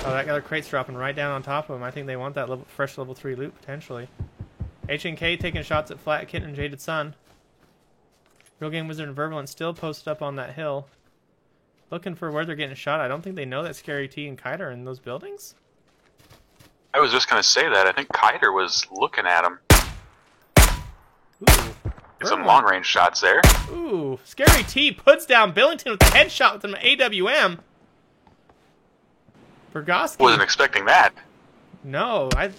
Oh, that other crate's dropping right down on top of them. I think they want that fresh level 3 loot, potentially. HNK taking shots at Flat Kitten and Jaded Sun. Real Game Wizard and Vervalent still posted up on that hill. Looking for where they're getting shot. I don't think they know that Scary T and Kiter are in those buildings. I was just going to say that. I think Kiter was looking at him. Ooh. Some long-range shots there. Ooh. Scary T puts down Billington with a headshot with an AWM. Burgoski. Wasn't expecting that. No, I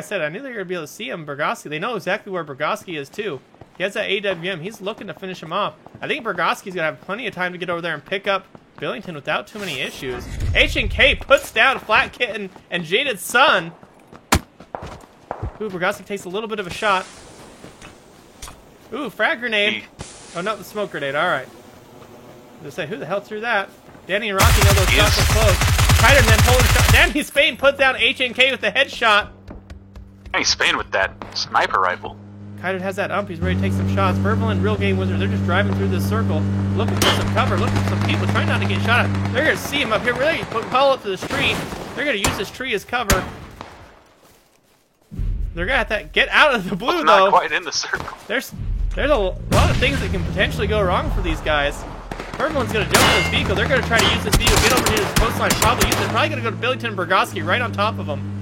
said I knew they were going to be able to see him. Burgoski. They know exactly where Burgoski is, too. He has that AWM. He's looking to finish him off. I think Burgoski's going to have plenty of time to get over there and pick up Billington without too many issues. HNK puts down Flat Kitten and Jaded Sun. Ooh, Burgoski takes a little bit of a shot. Ooh, frag grenade. Oh, no, the smoke grenade. All right. Just say, who the hell threw that? Danny and Rocky know those shots are close. Kiter then pulling a shot. Danny Spain puts down HNK with the headshot. Danny Spain with that sniper rifle. Kiter has that ump. He's ready to take some shots. Vervalent, Real Game Wizard, they're just driving through this circle, looking for some cover, looking for some people, trying not to get shot at. They're going to see him up here, really pull up to the street. They're going to use this tree as cover. They're going to have to get out of the blue, though. Not quite in the circle. There's a lot of things that can potentially go wrong for these guys. Vervalent's going to jump in this vehicle. They're going to try to use this vehicle, get over to this coastline, probably use it. They're probably going to go to Billington and Burgoski right on top of them.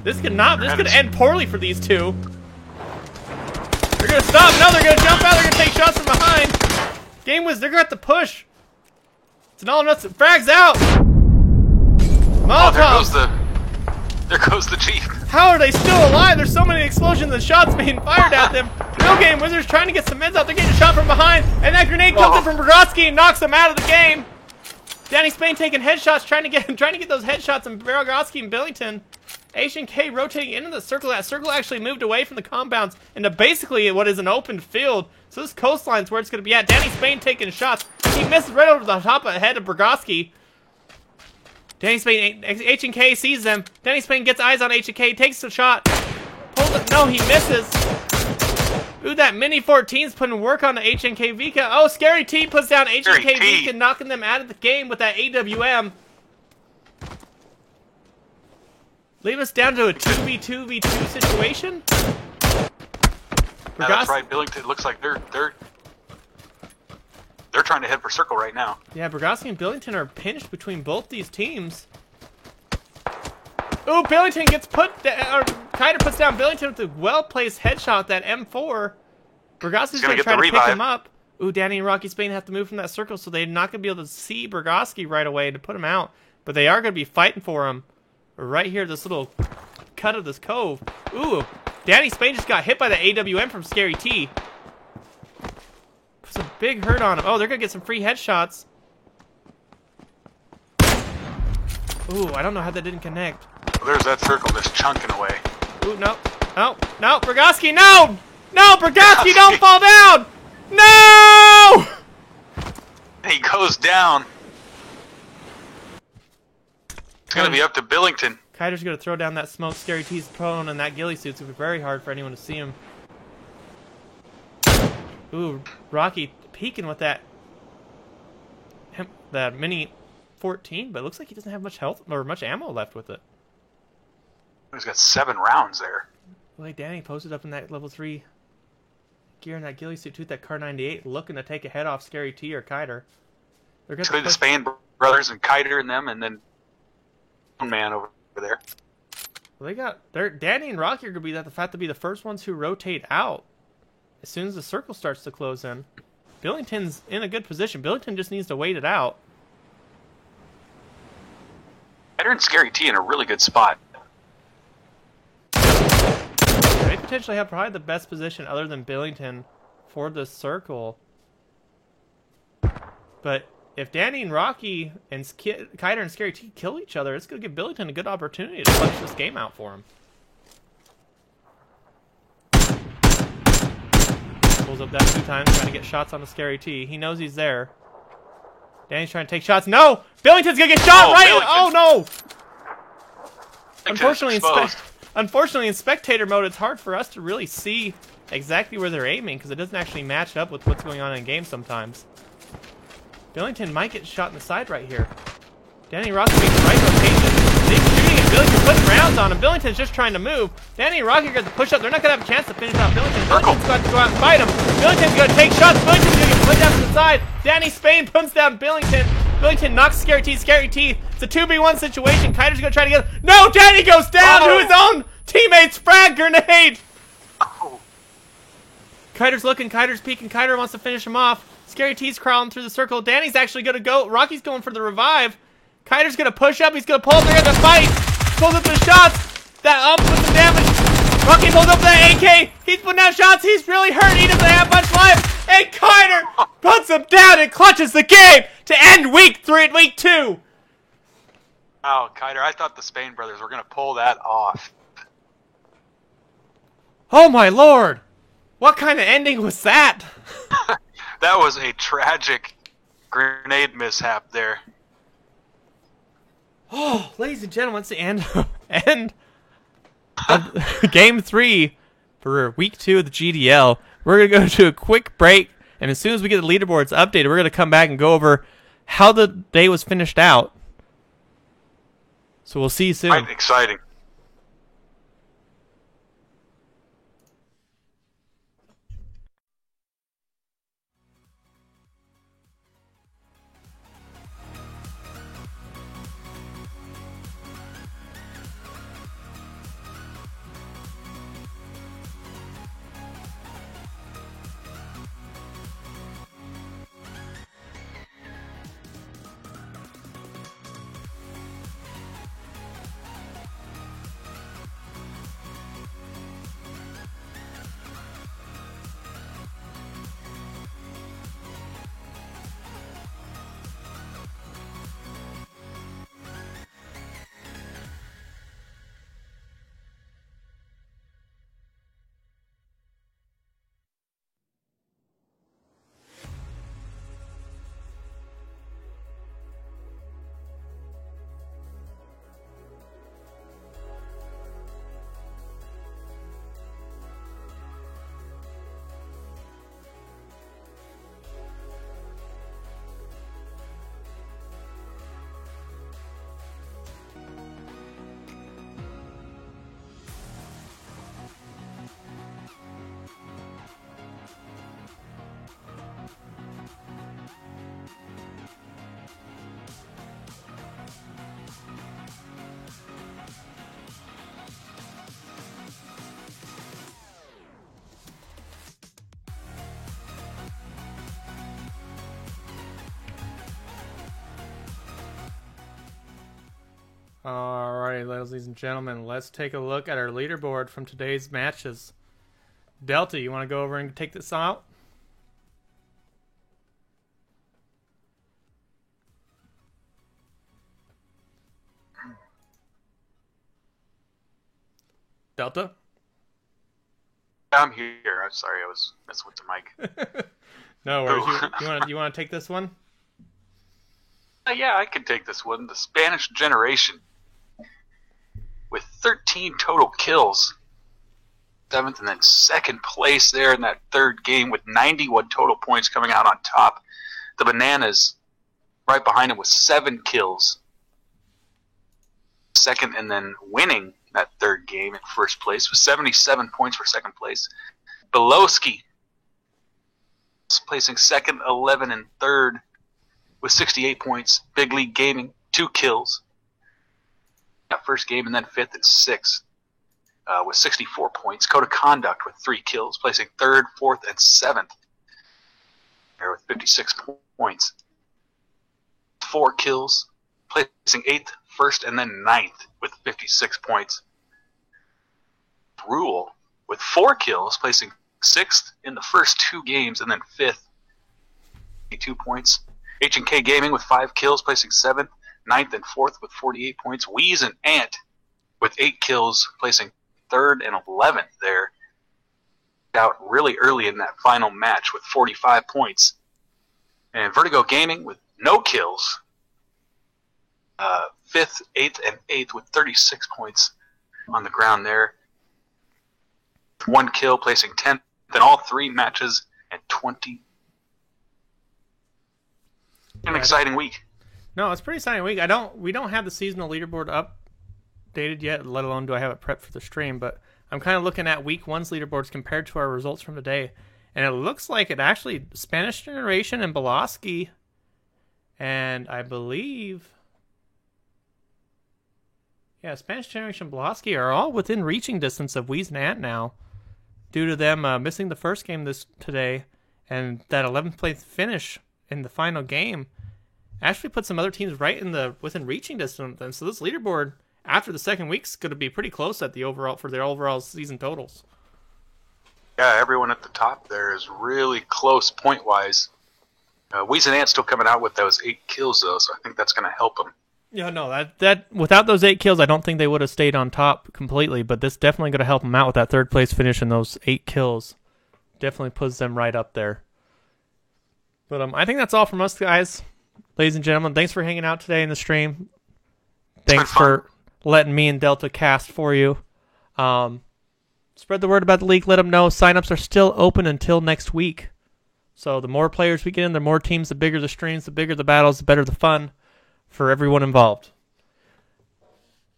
This could end poorly for these two. They're gonna stop. No, they're gonna jump out. They're gonna take shots from behind. Game was. They're gonna have to push. It's an all or nothing. Frags out. Molotov. There goes the Jeep. How are they still alive? There's so many explosions and shots being fired at them. Real Game Wizards trying to get some meds out. They're getting shot from behind, and that grenade comes in from Brodowski and knocks them out of the game. Danny Spain taking headshots, trying to get those headshots, and Brodowski and Billington. H&K rotating into the circle. That circle actually moved away from the compounds into basically what is an open field. So this coastline's where it's going to be at. Danny Spain taking shots. He misses right over the top of the head of Brodowski. Danny Spain, H&K sees them. Danny Spain gets eyes on H&K, takes the shot. Pulls it. No, he misses. Ooh, that Mini 14's putting work on the H&K Vika. Oh, Scary T puts down H&K Vika, knocking them out of the game with that AWM. Leave us down to a 2v2v2 situation. Yeah, that's right. Billington looks like they're trying to head for circle right now. Yeah, Brodowski and Billington are pinched between both these teams. Ooh, Billington gets Kiter puts down Billington with a well-placed headshot, that M4. Brodowski's going to try to pick him up. Ooh, Danny and Rocky Spain have to move from that circle, so they're not going to be able to see Brodowski right away to put him out. But they are going to be fighting for him right here, this little cut of this cove. Ooh, Danny Spain just got hit by the AWM from Scary T. Puts a big hurt on him. Oh, they're going to get some free headshots. Ooh, I don't know how that didn't connect. Well, there's that circle just chunking away. Ooh, no. No, no, Brodowski, no! No, Brodowski, don't fall down! No! He goes down. It's going to be up to Billington. Kiter's going to throw down that smoke. Scary T's prone, and that ghillie suit's going to be very hard for anyone to see him. Ooh, Rocky peeking with that Mini 14, but it looks like he doesn't have much health or much ammo left with it. He's got 7 rounds there. Well, like Danny posted up in that level 3 gear in that ghillie suit, with that Kar 98, looking to take a head off Scary T or Kiter. They're going to the Spain brothers and Kiter and them, and then one man over there. Well, Danny and Rocky are going to have to be the first ones who rotate out as soon as the circle starts to close in. Billington's in a good position. Billington just needs to wait it out. Kiter and Scary T in a really good spot. They potentially have probably the best position other than Billington for this circle. But if Danny and Rocky and Kiter and Scary T kill each other, it's going to give Billington a good opportunity to punch this game out for him. Pulls up that 2 times, trying to get shots on the Scary T. He knows he's there. Danny's trying to take shots. No! Billington's going to get shot Oh, no! Unfortunately, in spectator mode, it's hard for us to really see exactly where they're aiming because it doesn't actually match up with what's going on in game sometimes. Billington might get shot in the side right here. Danny and Rocky makes the right rotation. They're shooting and Billington putting rounds on him. Billington's just trying to move. Danny and Rocky are going to push up. They're not going to have a chance to finish off Billington. Billington's got to go out and fight him. Billington's going to take shots. Billington's going to get put down to the side. Danny Spain puts down Billington. Billington knocks Scary T. Scary T. It's a 2v1 situation. Kiter's going to try to get him. No! Danny goes down to his own teammate's frag grenade! Oh. Kiter's looking. Kiter's peeking. Kiter wants to finish him off. Scary T's crawling through the circle. Danny's actually going to go. Rocky's going for the revive. Kiter's going to push up. He's going to pull up. They're going to fight. Pulls up the shots. That up with some damage. Rocky pulls up that AK. He's putting down shots. He's really hurt. He doesn't have much life. And Kiter puts him down and clutches the game to end week 2. Oh, Kiter, I thought the Spain brothers were going to pull that off. Oh, my Lord. What kind of ending was that? That was a tragic grenade mishap there. Oh, ladies and gentlemen, it's the end of Game 3 for Week 2 of the GDL. We're going to go to a quick break, and as soon as we get the leaderboards updated, we're going to come back and go over how the day was finished out. So we'll see you soon. Quite exciting. Alrighty, ladies and gentlemen, let's take a look at our leaderboard from today's matches. Delta, you want to go over and take this out? Delta? I'm here. I'm sorry, I was messing with the mic. No worries. You want to take this one? Yeah, I can take this one. The Spanish Generation, with 13 total kills. 7th and then 2nd place there in that 3rd game with 91 total points coming out on top. The Bananas right behind him with 7 kills. 2nd and then winning that 3rd game in 1st place with 77 points for 2nd place. Belowski placing 2nd, 11, and 3rd with 68 points. Big League Gaming, 2 kills. That 1st game and then 5th and 6th with 64 points. Code of Conduct with 3 kills, placing 3rd, 4th, and 7th there with 56 points. 4 kills, placing 8th, 1st, and then 9th with 56 points. Rule with 4 kills, placing 6th in the first 2 games and then 5th, 2 points. H&K Gaming with 5 kills, placing 7th, 9th, and 4th with 48 points. Wheeze and Ant with 8 kills, placing 3rd and 11th there. Out really early in that final match with 45 points. And Vertigo Gaming with no kills. 5th, 8th, and 8th with 36 points on the ground there. 1 kill, placing 10th in all 3 matches and 20. An exciting week. No, it's a pretty exciting week. We don't have the seasonal leaderboard updated yet, let alone do I have it prepped for the stream, but I'm kind of looking at week 1's leaderboards compared to our results from today, and it looks like it actually, Spanish Generation and Belowski, and I believe, Spanish Generation and Belowski are all within reaching distance of Wheeze and Ant now, due to them missing the first game today, and that 11th place finish in the final game actually put some other teams right within reaching distance. And so this leaderboard after the 2nd week's going to be pretty close at their overall season totals. Yeah, everyone at the top there is really close point wise. Wheeze and Ant still coming out with those 8 kills though, so I think that's going to help them. Yeah, no, that without those 8 kills, I don't think they would have stayed on top completely. But this definitely going to help them out with that 3rd place finish and those 8 kills. Definitely puts them right up there. But I think that's all from us, guys. Ladies and gentlemen, thanks for hanging out today in the stream. Thanks for letting me and Delta cast for you. Spread the word about the league. Let them know. Sign-ups are still open until next week. So the more players we get in, the more teams, the bigger the streams, the bigger the battles, the better the fun for everyone involved.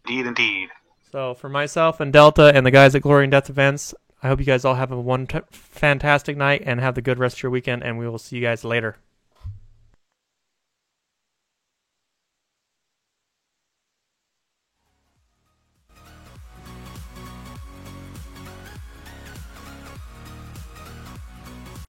Indeed. So for myself and Delta and the guys at Glory and Death Events, I hope you guys all have a fantastic night and have the good rest of your weekend, and we will see you guys later.